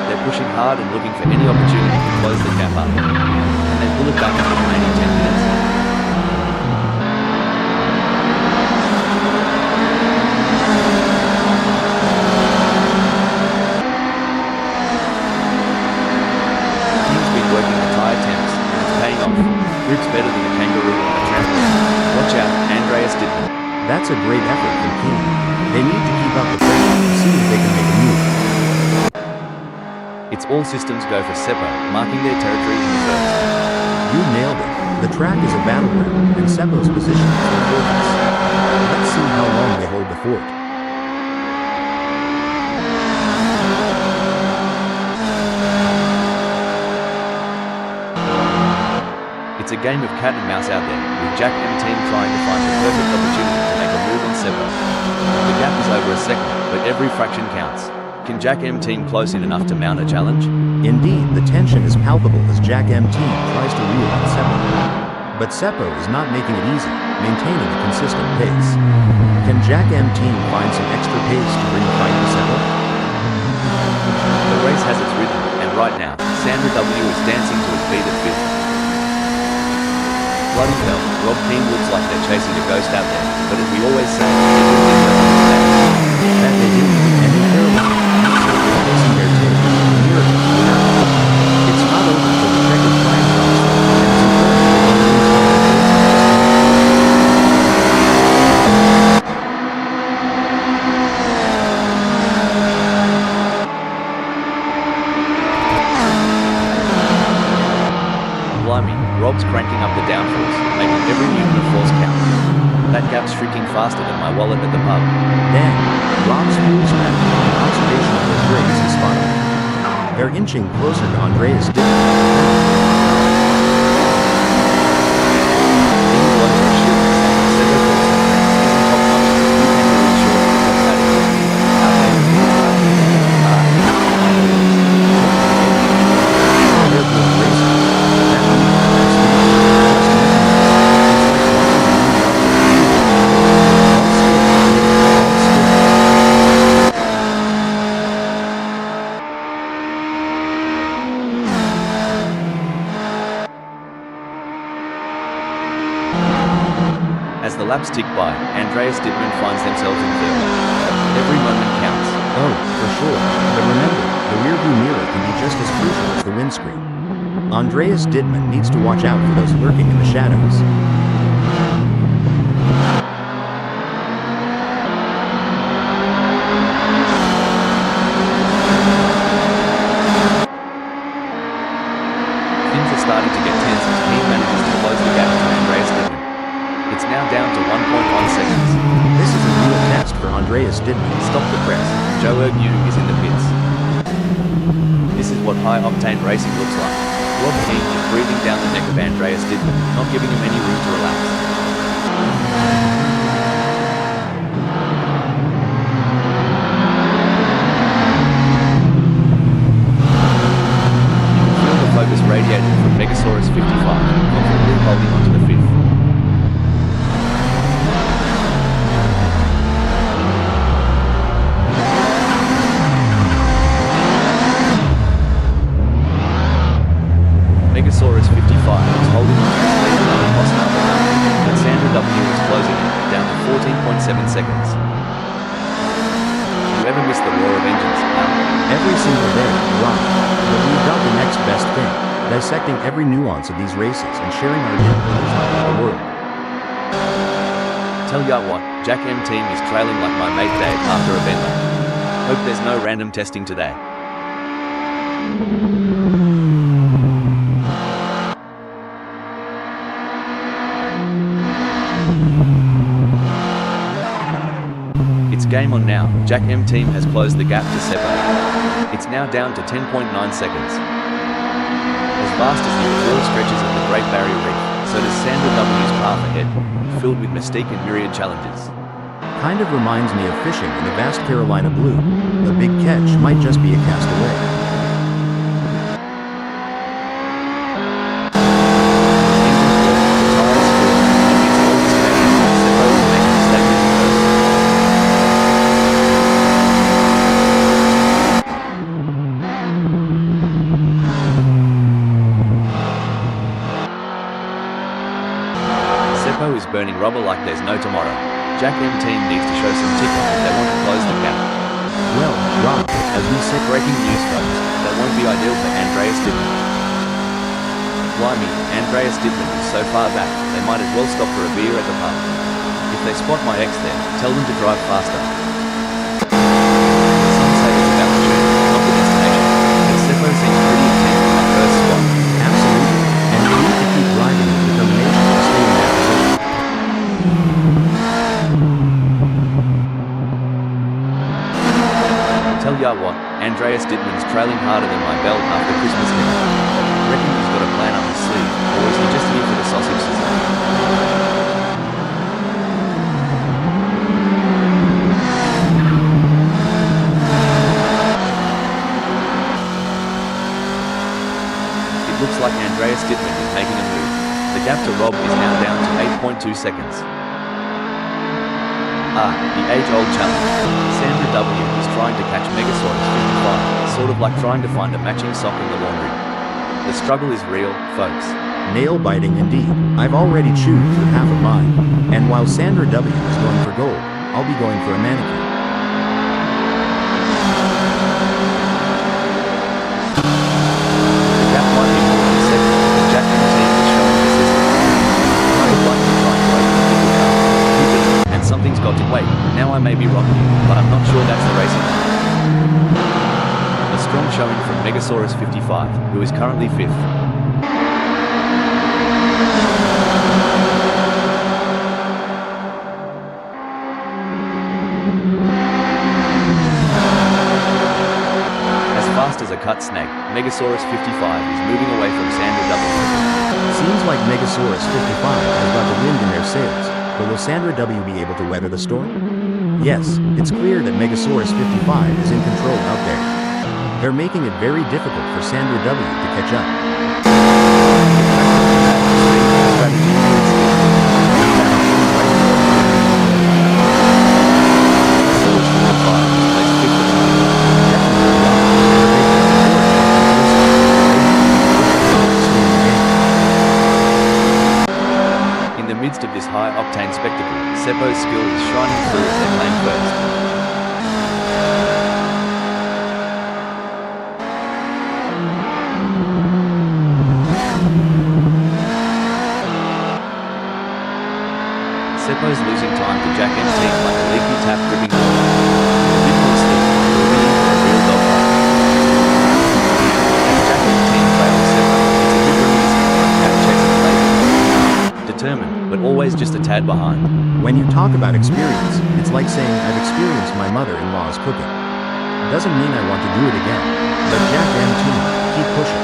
They're pushing hard and looking for any opportunity to close the gap up. And they pull it back in the remaining 10 minutes. King's been working the tyre temps, and it's paying off. Grip's better than a kangaroo on a trampoline. Watch out, Andreas Dittmann. That's a great effort from King. They need to keep up the pressure and see if they can make a move. It's all systems go for Seppo, marking their territory in the first. You nailed it. The track is a battleground, and Seppo's position is their fortress. Let's see how long they hold the fort. It's a game of cat and mouse out there, with Jack M team trying to find the perfect opportunity to make a move on Seppo. The gap is over a second, but every fraction counts. Can Jack M team close in enough to mount a challenge? Indeed, the tension is palpable as Jack M team tries to reel in Seppo. But Seppo is not making it easy, maintaining a consistent pace. Can Jack M team find some extra pace to bring the fight to Seppo? The race has its rhythm, and right now, Sandra W is dancing to its beat at fifth. Bloody hell, Rob Team looks like they're chasing a ghost out there, but as we always say, everything will understand. That they do, and in parallel, they're chasing their tail, miracle to miracle. It's not over till the checkered flag drops, and it's important for one to lose Blimey, Rob's cranking up the downforce, making every newton of force count. That gap's shrinking faster than my wallet at the pub. Damn, Rob's fuel spec and observation of his race is spot on. They're inching closer to Andreas Dittmann. As the laps tick by, Andreas Dittmann finds themselves in third. Every moment counts. Oh, for sure. But remember, the rearview mirror can be just as crucial as the windscreen. Andreas Dittmann needs to watch out for those lurking in the shadows. Things are starting to get tense as he manages to close the gap to Andreas Dittmann. It's now down to 1.1 seconds. This is a real test for Andreas Dittmann. Stop the press. Joe Ergnew is in the pits. This is what high-octane racing looks like. Rob King is breathing down the neck of Andreas Dittmann, not giving him any room to relax. You can feel the focus radiating from Megasaurus 55, confidently holding onto the fifth. Megasaurus 55 is holding on to his lead another loss number, but Sandra W is closing it, down to 14.7 seconds. You ever miss the roar of engines, huh? Every single day, right. But we've got the next best thing, dissecting every nuance of these races and sharing our difficulties with the world. Tell ya what, Jack M team is trailing like my mate Dave after a bender. Hope there's no random testing today. It's game on now. Jack M team has closed the gap to Seppo. It's now down to 10.9 seconds. As vast as the thrill stretches of the Great Barrier Reef, so does Sandra W's path ahead, filled with mystique and myriad challenges. Kind of reminds me of fishing in the vast Carolina blue. A big catch might just be a cast away. Is burning rubber like there's no tomorrow. Jack M team needs to show some ticker if they want to close the gap. Well, Rob, as we said, breaking news folks, that won't be ideal for Andreas Dittmann. Blimey, Andreas Dittmann is so far back, they might as well stop for a beer at the pub. If they spot my ex there, tell them to drive faster. tell ya what, Andreas Dittmann's trailing harder than my belt after Christmas dinner. Reckon he's got a plan up his sleeve, or is he just here for the sausage sizzle? It looks like Andreas Dittmann is making a move. The gap to Rob is now down to 8.2 seconds. The age-old challenge. Sandra W is trying to catch Megasaurus 55, sort of like trying to find a matching sock in the laundry. The struggle is real, folks. Nail-biting indeed. I've already chewed through half of mine. And while Sandra W is going for gold, I'll be going for a manicure. The gap might be more than a second, but Jack and team is showing persistence. I would like to try and wait for the car. Keep it, and something's got to wait. Now I may be wrong here, but I'm not sure that's the racing line. A strong showing from Megasaurus 55, who is currently 5th. As fast as a cut snake, Megasaurus 55 is moving away from Sandra W. Seems like Megasaurus 55 has got the wind in their sails, but will Sandra W be able to weather the storm? Yes, it's clear that Megasaurus 55 is in control out there. They're making it very difficult for Sandra W to catch up. In the midst of this high-octane spectacle, Seppo's skill is shining through as they claim first. Seppo's losing time to Jack and team like a leaky tap dripping water. A bit more slip, revealing for a real dogfight. As Jack and team trail Seppo, it's a bit reminiscent of Jack chasing Playboy. Determined, but always just a tad behind. When you talk about experience, it's like saying I've experienced my mother-in-law's cooking. Doesn't mean I want to do it again, but Jack and team, keep pushing.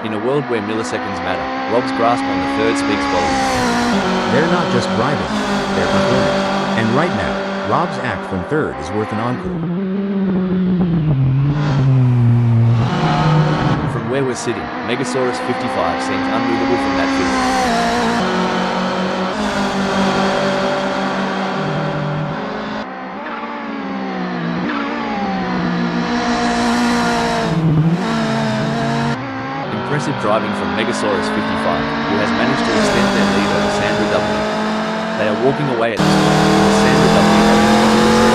In a world where milliseconds matter, Rob's grasp on the third speaks volumes. They're not just driving, they're performing. And right now, Rob's act from third is worth an encore. From where we're sitting, Megasaurus 55 seems unmovable from that figure. Impressive driving from Megasaurus 55, who has managed to extend their lead over Sandra W. They are walking away at this point, with Sandra W having the reserve.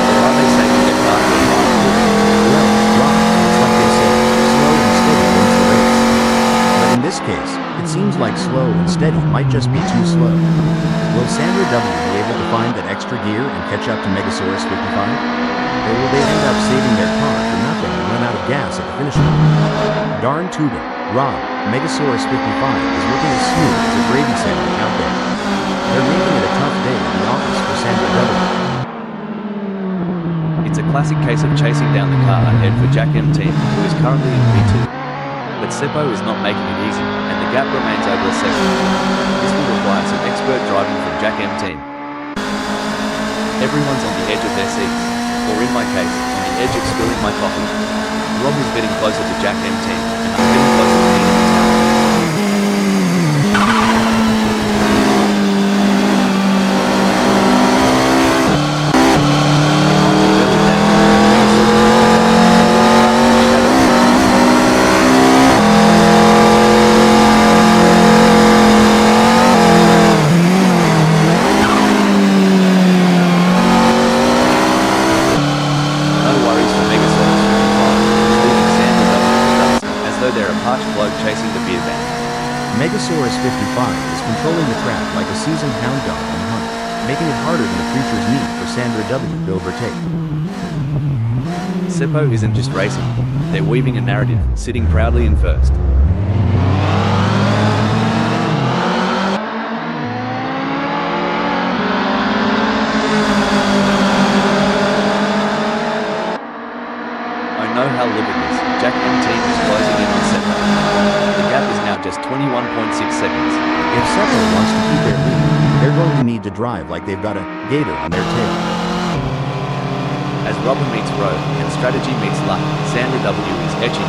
Or are they saving their car for a final push? Well, Rob, it's like they say, slow and steady wins the race. But in this case, it seems like slow and steady might just be too slow. Will Sandra W be able to find that extra gear and catch up to Megasaurus 55? Or will they end up saving their car for nothing and run out of gas at the finish line? Darn tootin', Rob, Megasaurus 55 is looking as smooth as a gravy sandwich out there. They're making it a tough day at the office for Sandra W. It's a classic case of chasing down the car ahead for Jack M team, who is currently in P2. But Seppo is not making it easy, and the gap remains over a second. This will require some expert driving from Jack M team. Everyone's on the edge of their seats, or in my case, on the edge of spilling my coffee. Rob is getting closer to Jack M team, and I'm getting closer to being in the town. Chasing the beer band. Megasaurus 55 is controlling the track like a seasoned hound dog on a hunt, making it harder than a creature's meat for Sandra W to overtake. Seppo isn't just racing, they're weaving a narrative, sitting proudly in first. Assetto wants to keep their lead, they're going to need to drive like they've got a gator on their tail. As rubber meets road and strategy meets luck, Sandra W is etching.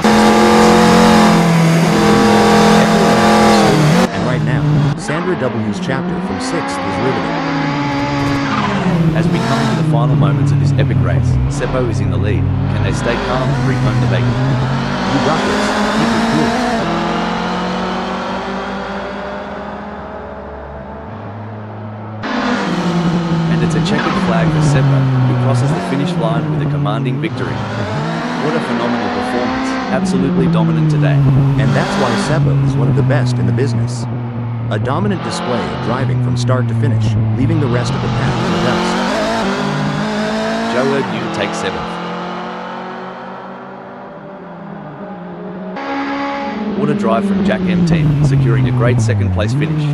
And right now, Sandra W's chapter from 6th is riveting. As we come to the final moments of this epic race, Seppo is in the lead. Can they stay calm and bring home the bacon? You got this. Keep it cool. And it's a checkered flag for Seppo, who crosses the finish line with a commanding victory. What a phenomenal performance, absolutely dominant today. And that's why Seppo is one of the best in the business. A dominant display of driving from start to finish, leaving the rest of the path in the dust. Joe Yu takes 7th. What a drive from Jack M team, securing a great second place finish.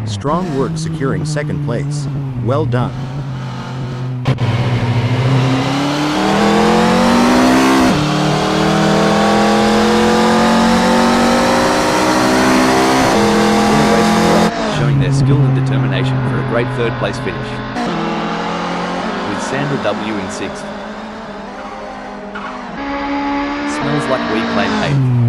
Strong work securing second place. Well done. Showing their skill and determination for a great third place finish. With Sandra W in 6th. Smells like we claim 8th.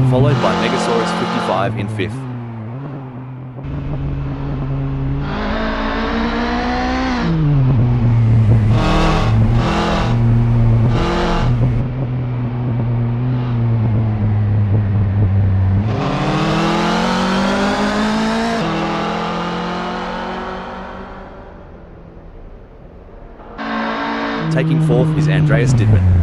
Followed by Megasaurus 55 in 5th. Taking 4th is Andreas Didman.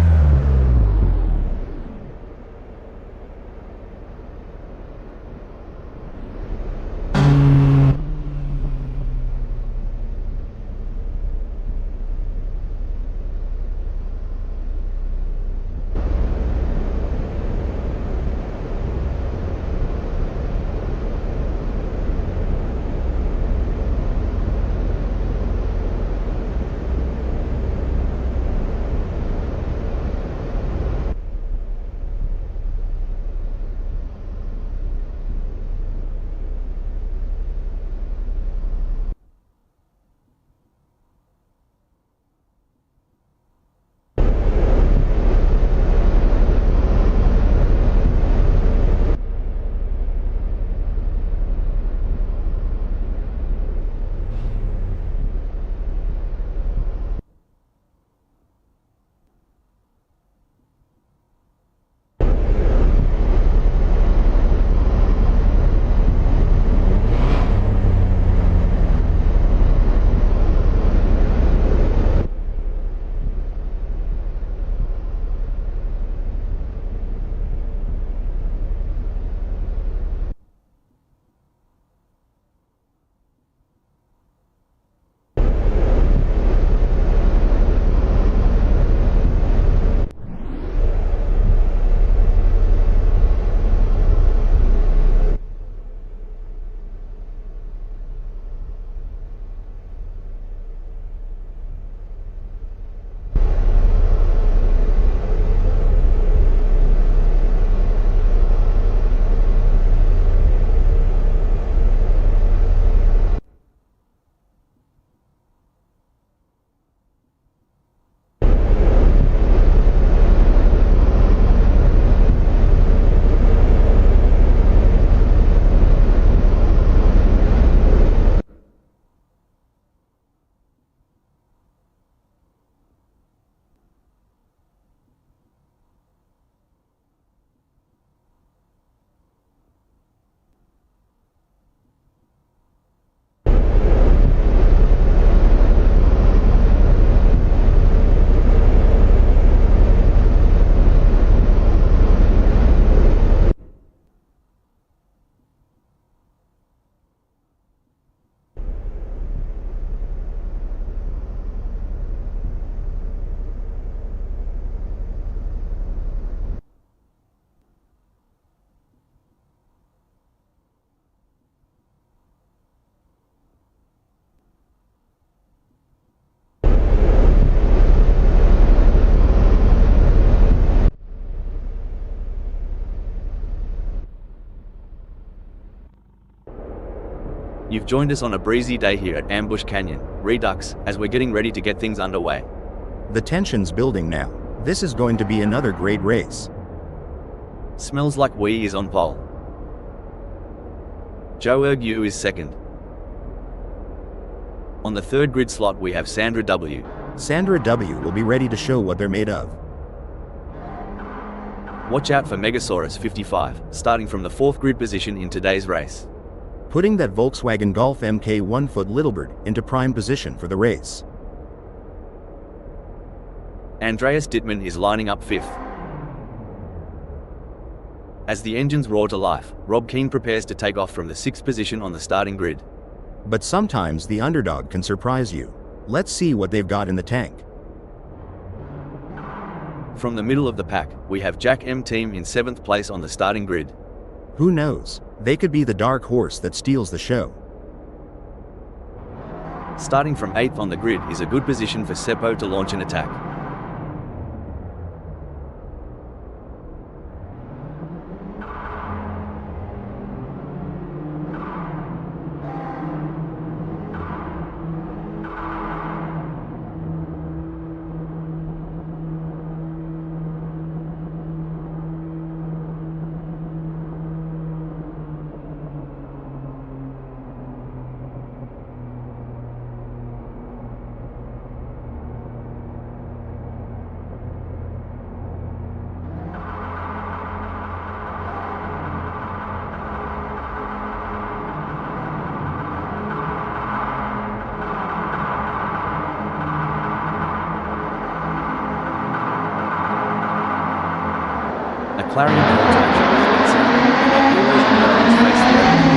You've joined us on a breezy day here at Ambush Canyon, Redux, as we're getting ready to get things underway. The tension's building now. This is going to be another great race. Smells like we is on pole. Joe Ergu is second. On the third grid slot we have Sandra W. Sandra W will be ready to show what they're made of. Watch out for Megasaurus 55, starting from the fourth grid position in today's race. Putting that Volkswagen Golf Mk1 foot Littlebird into prime position for the race. Andreas Dittmann is lining up fifth. As the engines roar to life, Rob Keane prepares to take off from the sixth position on the starting grid. But sometimes the underdog can surprise you. Let's see what they've got in the tank. From the middle of the pack, we have Jack M Team in 7th place on the starting grid. Who knows? They could be the dark horse that steals the show. Starting from 8th on the grid is a good position for Seppo to launch an attack. A clarion call to action has been sounded, and our heroes and heroines face the open.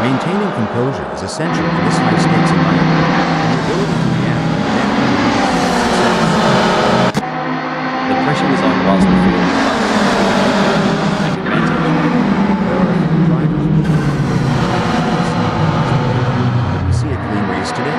Maintaining composure is essential in this high-stakes environment, and the ability to react and The pressure is on whilst the field is take advantage. Did we see a clean race today?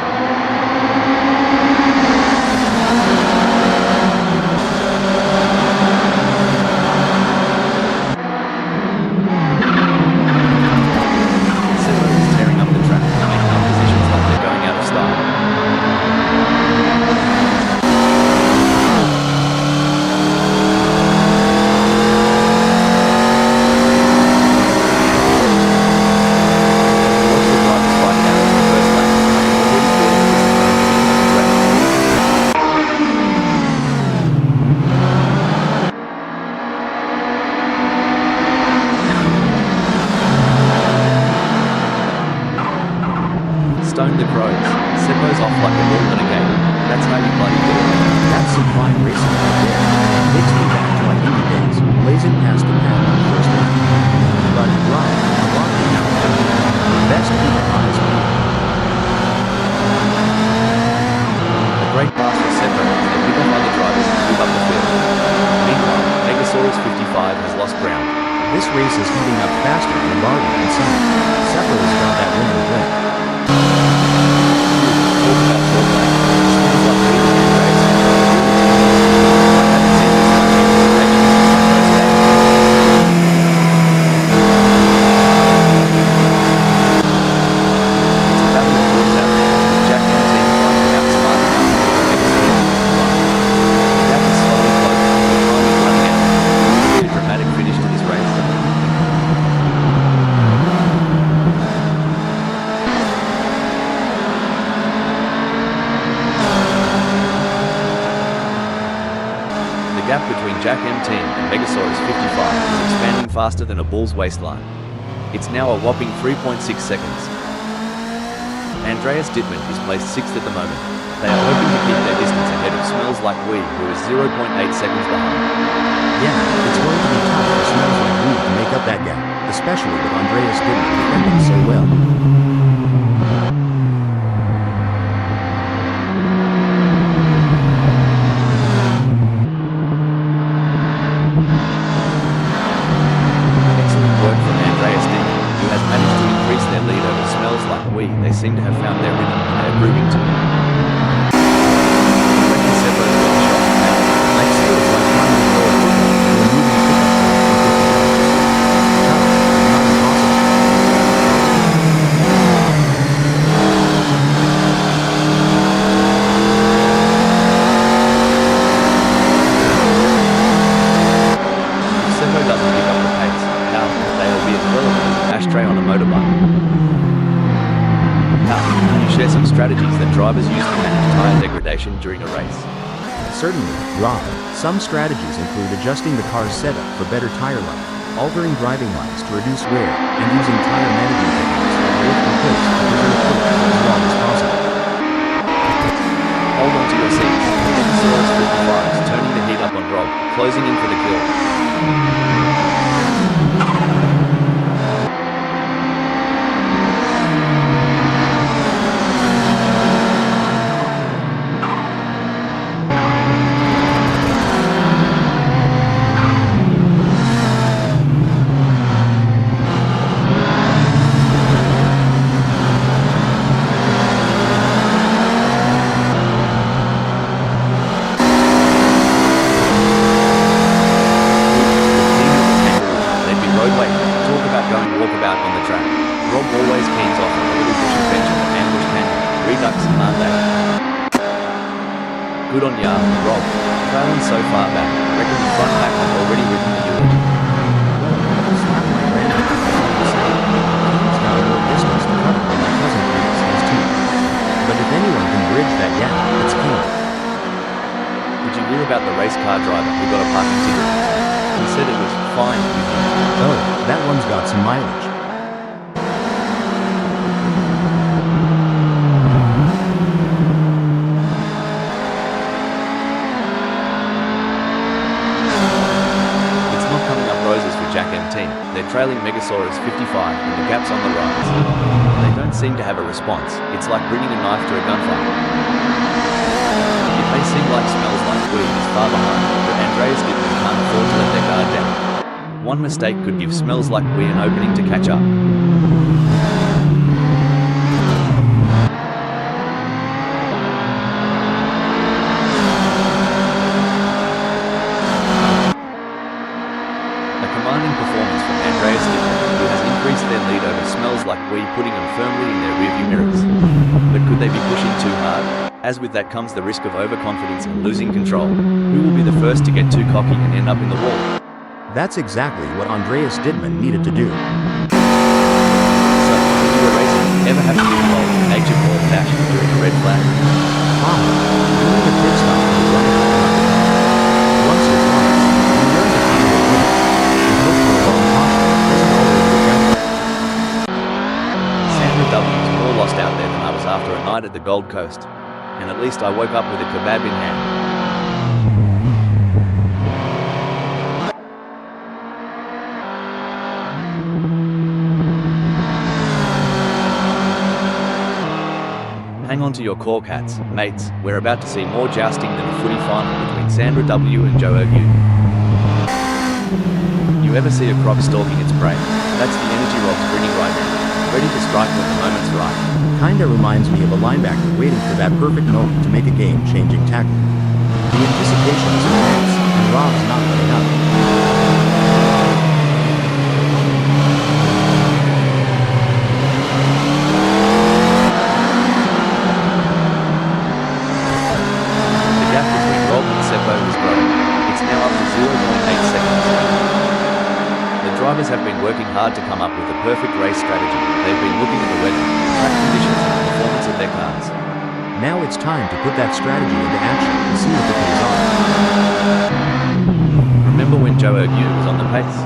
Stone the crows. Seppo's off like a ball in a game. That's how you bloody do it. That's some fine racing right there. Takes me back to my Indy days, blazing past the pack on the first lap. But right, blocking out. Best keep an eye on. A great pass for Seppo as they pick off other drivers and move up the field. Meanwhile, Megasaurus 55 has lost ground. This race is heating up faster than Barber and Sunny. Seppo has got that winning win. Talk about short lane. Smells like we and Andreas. I haven't seen this much anticipation since the first It's a battle of wheels out there. Jack and team trying to outsmart the Megasaurus 55. The gap is slowly closing, but time is running out. It will be a dramatic finish to this race. The gap between Jack M Team and Megasaurus 55 is expanding faster than a bull's waistline. It's now a whopping 3.6 seconds. Andreas Dittmann is placed 6th at the moment. They are hoping to keep their distance ahead of Smells Like We, who is 0.8 seconds behind. Yeah, it's going to be tough for Smells Like We to make up that gap, especially with Andreas Dittmann defending so well. Excellent work from Andreas Dittmann, who has managed to increase their lead over Smells Like We. They seem to have found their rhythm and they are proving to. Reckon Seppo's got a shot now. I'd say it's like trying to throw a football to a moving pickup truck in 50 yards. share some strategies that drivers use to manage tire degradation during a race? Certainly, Rob. Some strategies include adjusting the car's setup for better tire life, altering driving lines to reduce wear, and using tire management techniques like lift and coast to preserve grip for as long as possible. Hold on to your seats. Mk1 55 is turning the heat up on Rob, closing in for the kill. Walkabout on the track. Rob always keens off on a little bush adventure at Ambush Canyon, Redux, aren't they? Good on ya, Rob. Trailing so far back, reckon the front pack have already written the eulogy. It's not my random. He's got a little distance to cover when my cousin Chris has too. But if anyone can bridge that gap, it's King. Did you hear about the race car driver who got a parking ticket? He said it was fine with him. Oh, that one's got some mileage. It's not coming up roses for Jack MT. They're trailing Megasaurus 55 and the gaps on the rise. They don't seem to have a response. It's like bringing a knife to a gunfight. It may seem like Smells Like Weed is far behind, but Andreas Dittmann can't afford to let their guard down. One mistake could give Smells Like Weed an opening to catch up. A commanding performance from Andreas Dittmann, who has increased their lead over Smells Like Weed, putting them firmly in their rearview mirrors. But could they be pushing too hard? As with that comes the risk of overconfidence and losing control. Who will be the first to get too cocky and end up in the wall? That's exactly what Andreas Dittmann needed to do. So, if you were racing, ever have to be involved in nature or dash during a red flag? Doing a pit stop is like a once or twice, you learn to handle it well. And hope for a long caution doesn't always work out. Sandra W is more lost out there than I was after a night at the Gold Coast. And at least I woke up with a kebab in hand. Hang on to your cork hats, mates. We're about to see more jousting than a footy final between Sandra W and Joe Ergue. You ever see a croc stalking its prey? That's the energy Rob's bringing right now, ready to strike when the moment's right. Kinda reminds me of a linebacker waiting for that perfect moment to make a game-changing tackle. The anticipation is immense, and Rob's not letting up. The gap between Rob and Seppo is growing. It's now up to 0.8 seconds. The drivers have been working hard to come up with the perfect race strategy. They've been looking at the weather, track conditions, and the performance of their cars. Now it's time to put that strategy into action and see if it pays off. Remember when Joe Ergue was on the pace?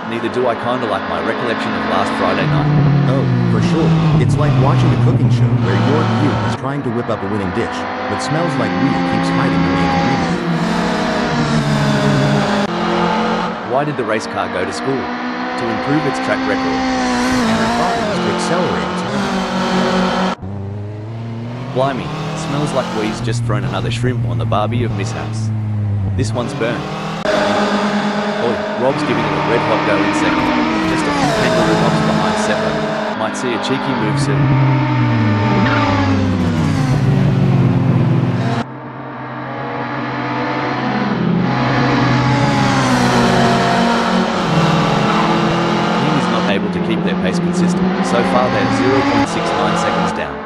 Neither do I, kinda like my recollection of last Friday night. Oh, for sure. It's like watching a cooking show where your view is trying to whip up a winning dish, but Smells Like Weed keeps hiding the main ingredient. Why did the race car go to school? To improve its track record. And I thought it was to accelerate its run. Blimey, Smells Like Weed's just thrown another shrimp on the barbie of mishaps. This one's burned. Oi, Rob's giving it a red hot go in second. Just a few kangaroo hops behind Seppo. Might see a cheeky move soon. King is not able to keep their pace consistent. So far they're 0.69 seconds down.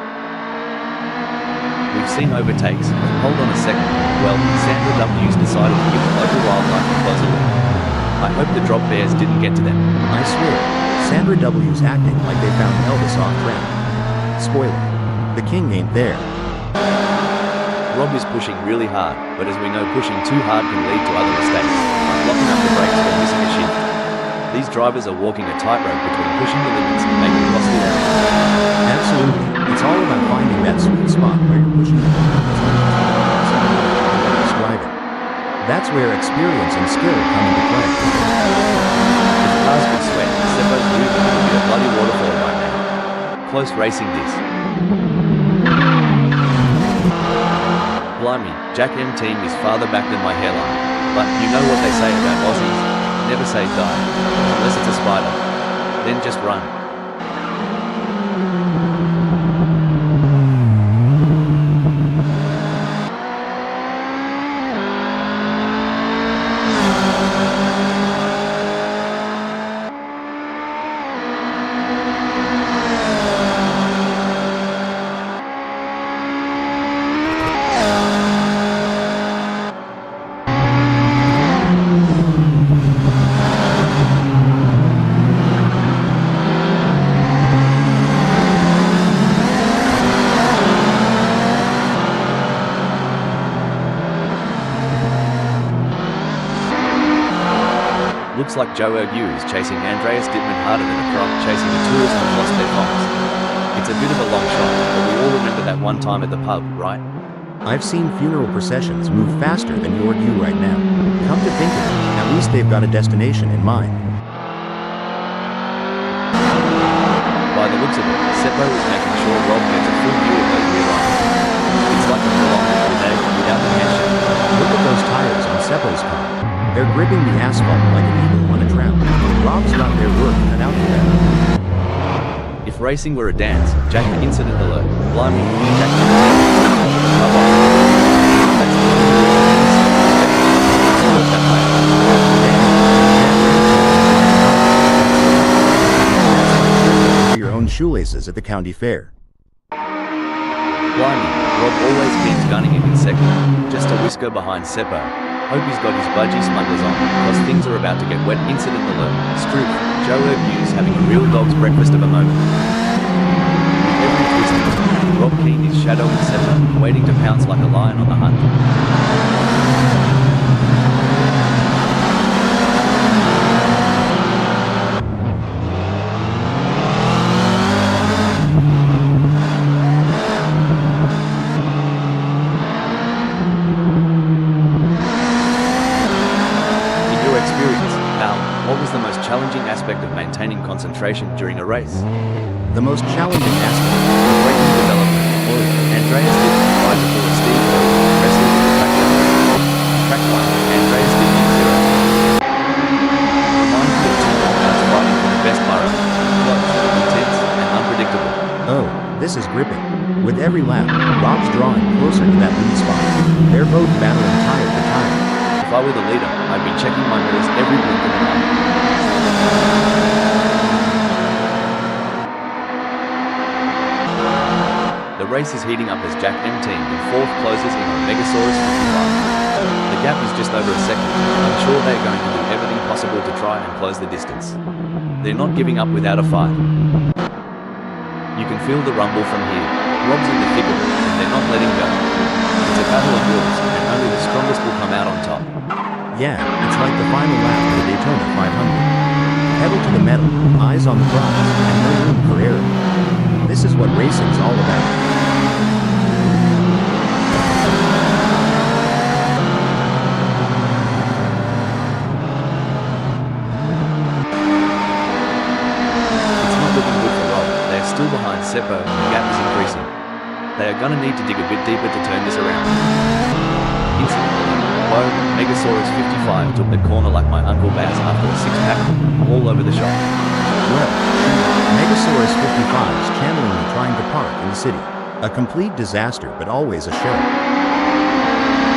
We've seen overtakes. Hold on a second. Well, Sandra W's decided to give the local wildlife a closer look. I hope the drop bears didn't get to them. I swear, Sandra W's acting like they found Elvis off track. Spoiler. The the king ain't there. Rob is pushing really hard, but as we know, pushing too hard can lead to other mistakes, like locking up the brakes or missing a shift. These drivers are walking a tightrope between pushing the limits and making costly errors. Absolutely. It's all about finding that sweet spot where you're pushing the limits. Driving. That's where experience and skill come into play. If cars could sweat, Seppo's movement would be a bloody waterfall right now. Close racing this. Blimey, Jack M team is farther back than my hairline. But you know what they say about Aussies? Never say die. Unless it's a spider. Then just run. Looks like Joe Ergu is chasing Andreas Dittmann harder than a croc chasing a tourist who's lost their fox. It's a bit of a long shot, but we all remember that one time at the pub, right? I've seen funeral processions move faster than your you right now. Come to think of it, at least they've got a destination in mind. By the looks of it, Seppo is making sure Rob gets a full view of those rear lines. It's like a prolonged grenade without the handshake. Look at those tires on Seppo's car. They're gripping the asphalt like an eagle on a trap. Rob's got their work cut out for them. If racing were a dance, Jack incident alert. Blimey, Jack your own shoelaces at the county fair. Blimey, Rob always keeps gunning him in second, just a whisker behind Seppo. Hope he's got his budgie smugglers on, because things are about to get wet. Incident alert. Stroof, Joe Ergu's having a real dog's breakfast of a moment. With every twist and turn, Rob Keane is shadowing Seppo, waiting to pounce like a lion on the hunt. What was the most challenging aspect of maintaining concentration during a race? The most challenging aspect of braking development. Andreas Dittmann tried to pull a Steve wrestling with the track down. Track 1, Andreas Dittmann 0. Reminds me of two knockouts fighting for the best borough. Close, intense, and unpredictable. Oh, this is gripping. With every lap, Rob's drawing closer to that lead spot. They're both battling tire to tire. If I were the leader, I'd be checking my mirrors every blink of an eye. The race is heating up as Jack M team in fourth closes in on Megasaurus 55. The gap is just over a second. I'm sure they're going to do everything possible to try and close the distance. They're not giving up without a fight. You can feel the rumble from here. Rob's in the thick of it, and they're not letting go. It's a battle of wills, and only the strongest will come out on top. Yeah, it's like the final lap of the Daytona 500. Pedal to the metal, eyes on the prize, and no room for error. This is what racing's all about. It's not looking good for Rob. They're still behind Seppo, and the gap is increasing. They are gonna need to dig a bit deeper to turn this around. Instantly, whoa, Megasaurus 55 took the corner like my Uncle Baz after a six-pack, all over the shop. Well, Megasaurus 55 is channeling me trying to park in the city. A complete disaster, but always a show.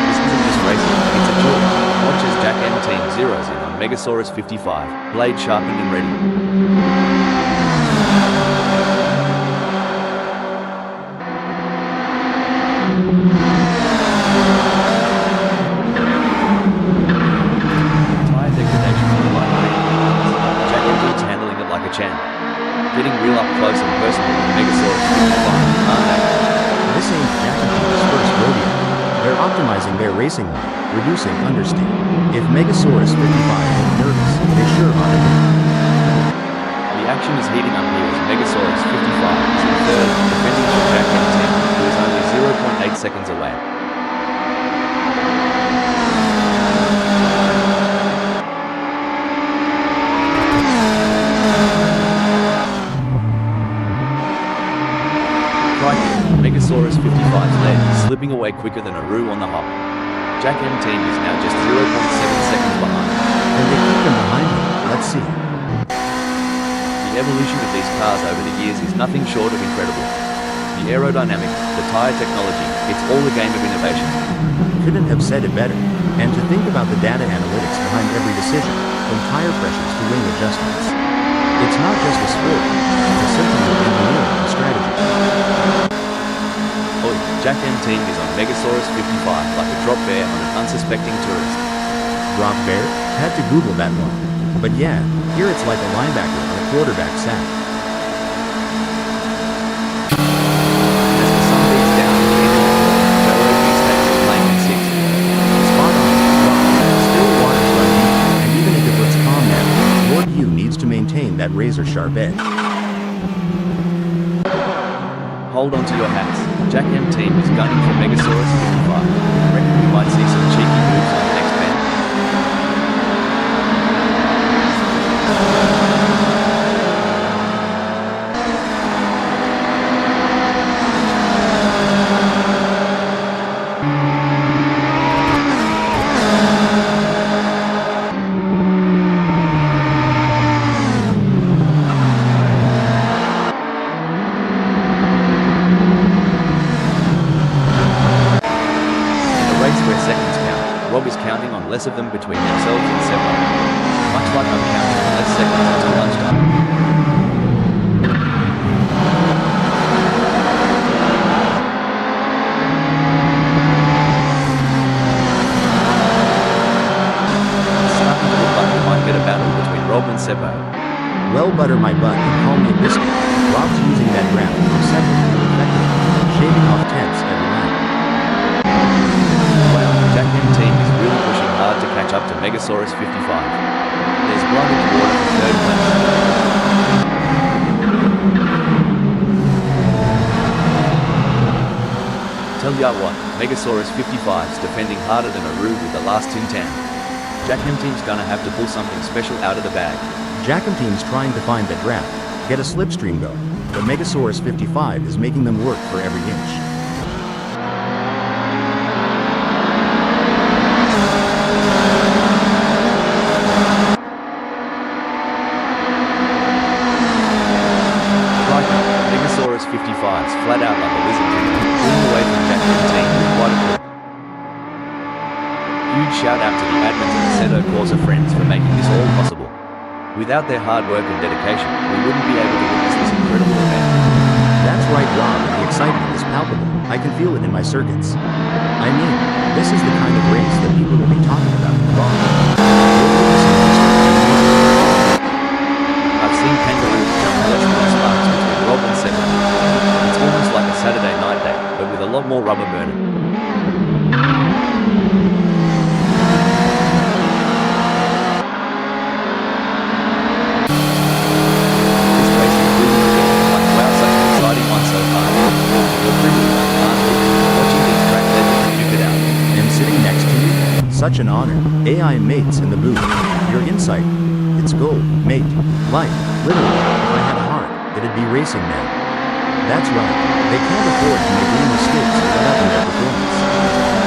This isn't just racing, it's a joy. Watch as Jack M team zeroes in on Megasaurus 55, blade sharpened and ready. Champ. Getting real up close and personal with Megasaurus 55, aren't they? their racing line, reducing understeer. If Megasaurus 55 is nervous, they sure ought to be. The action is heating up here as Megasaurus 55 is in third, defending from Jack M10, who is only 0.8 seconds away. Megasaurus 55's lead is slipping away quicker than a roux on the hop. Jack M10 is now just 0.7 seconds behind. And they keep them behind him. Let's see. The evolution of these cars over the years is nothing short of incredible. The aerodynamics, the tire technology, it's all a game of innovation. Couldn't have said it better. And to think about the data analytics behind every decision, from tire pressures to wing adjustments. It's not just a sport, it's a symphony of engineering and strategy. Oh, Jack M10 is on Megasaurus 55 like a drop bear on an unsuspecting tourist. Drop bear? Had to Google that one. But yeah, here it's like a linebacker on a quarterback sack. As the sun beats down in the engine, Joe Oakley's takes the plane in sixth. Spot on, Rob. Still waters run deep, and even if it looks calm now, Lord Hugh needs to maintain that razor-sharp edge. Hold on to your hats. Jack M10 is gunning for Megasaurus 55. Reckon we might see some cheeky moves on the next bend. Rob is counting on less of them between themselves and Seppo. Much like I'm counting on less seconds until lunchtime. It's starting to look like we might get a battle between Rob and Seppo. Well, butter my butt and call me a biscuit. Rob's using that ground from Seppo to effectively, shaving off tenths every lap. Jack M10 is really pushing hard to catch up to Megasaurus 55. There's blood in the water for third place. Tell ya what, Megasaurus 55's defending harder than a roux with the last Tin Tan. Jack M10's gonna have to pull something special out of the bag. Jack M10's trying to find that draft, get a slipstream going, but Megasaurus 55 is making them work for every inch. Megasaurus 55's flat out like a lizard king, pulling away from Jack M10 with quite a clip. Huge shout out to the admins and Assetto Corsa friends for making this all possible. Without their hard work and dedication, we wouldn't be able to witness this incredible event. That's right, Rob, and the excitement is palpable. I can feel it in my circuits. I mean, this is the kind of race that people will be talking about in the bar. I've seen kangaroos jump less than sparks between Rob and Seppo. It's almost like a Saturday night date, but with a lot more rubber burning. This race is really good, like wow, such an exciting one so far. You're privileged, aren't you? Watching these track legends duke it out. And sitting next to you, such an honor. AI mates in the booth. Your insight. It's gold, mate. Like, literally, if I had a heart, it'd be racing now. That's right, they can't afford to make any mistakes or let up in their performance.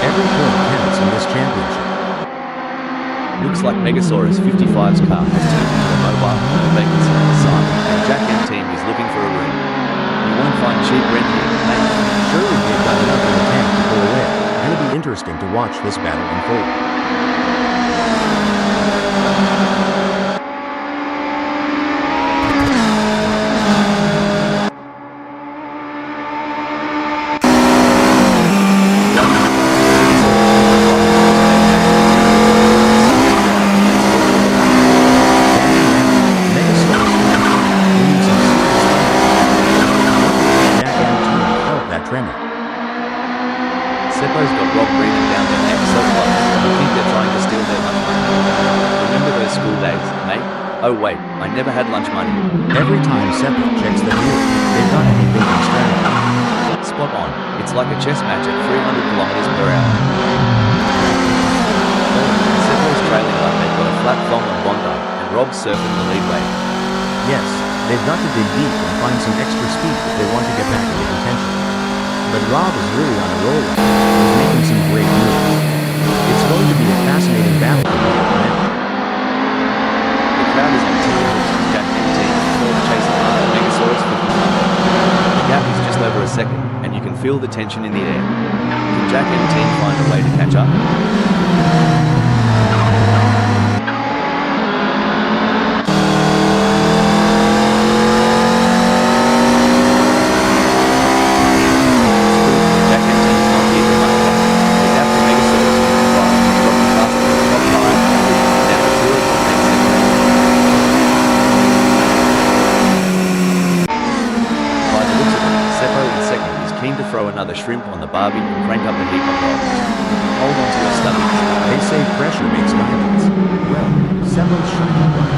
Every point counts in this championship. Looks like Megasaurus 55's car has turned into a mobile with a vacancy on the side, and Jack M10 is looking for a room. You won't find cheap rent here, mate. Surely they've got enough in the tank to pull away. It'll be interesting to watch this battle unfold. Seppo's got Rob breathing down their neck so close, I think they're trying to steal their lunch money. Remember those school days, mate? Oh wait, I never had lunch money. Every time Seppo checks the mirror, they've got any thinking strategy. Spot on. It's like a chess match at 300 kilometers per hour. Seppo's trailing like they've got a flat thong on Bondi, and Rob's surfing the lead wave. Yes, they've got to dig deep and find some extra speed if they want to get back into contention. But Rob is really on a roll right now and is making some great moves. It's going to be a fascinating battle to be at. The crowd is on Team Hook's Jack MT, chasing after Megasaurus 55. The gap is just over a second, and you can feel the tension in the air. Can Jack MT find a way to catch up? Throw another shrimp on the barbie and crank up the heat on Rob. Hold on to your stomachs. They say pressure makes diamonds. Well, Seppo's shining bright.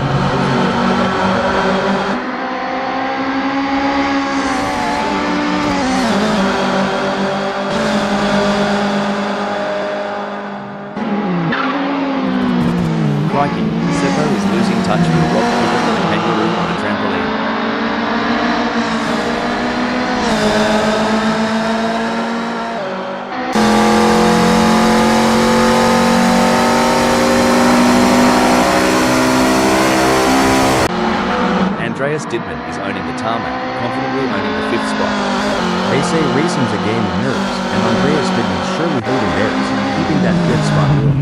Crikey, Seppo is losing touch with Rob quicker than a kangaroo on a trampoline. Andreas Didman is owning the tarmac, confidently owning the 5th spot. They say racing's a game of nerves, and Andreas Didman's surely holding theirs, keeping that 5th spot warm.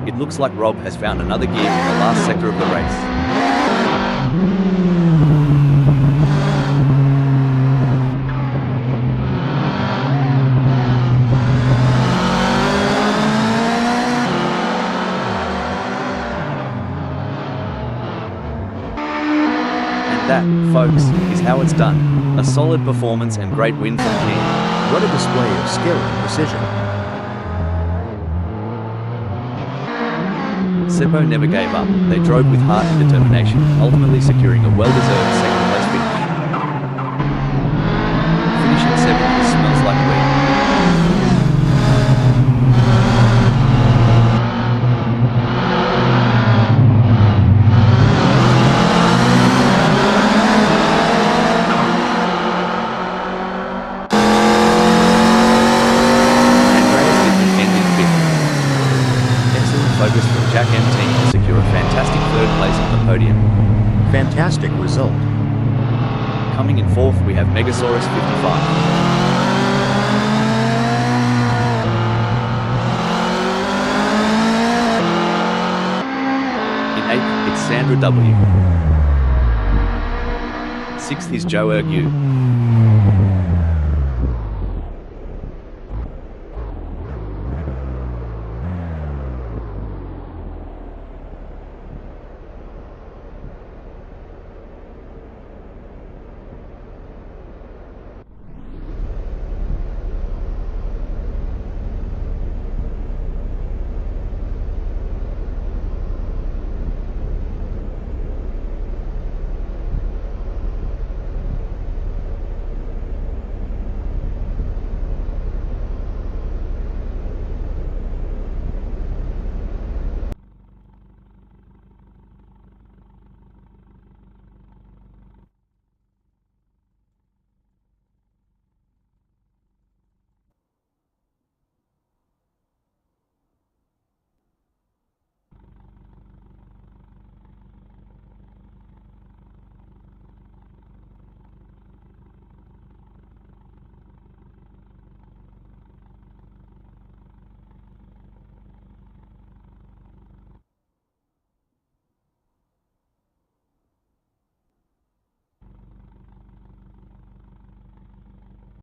It looks like Rob has found another gear in the last sector of the race. That, folks, is how it's done. A solid performance and great win from King. What a display of skill and precision. Seppo never gave up. They drove with heart and determination, ultimately securing a well-deserved second-place finish. Finishing 7th smells like weed. Focus from Jack MT to secure a fantastic 3rd place on the podium. Fantastic result. Coming in 4th, we have Megasaurus 55. In 8th, it's Sandra W. 6th is Joe Ergu.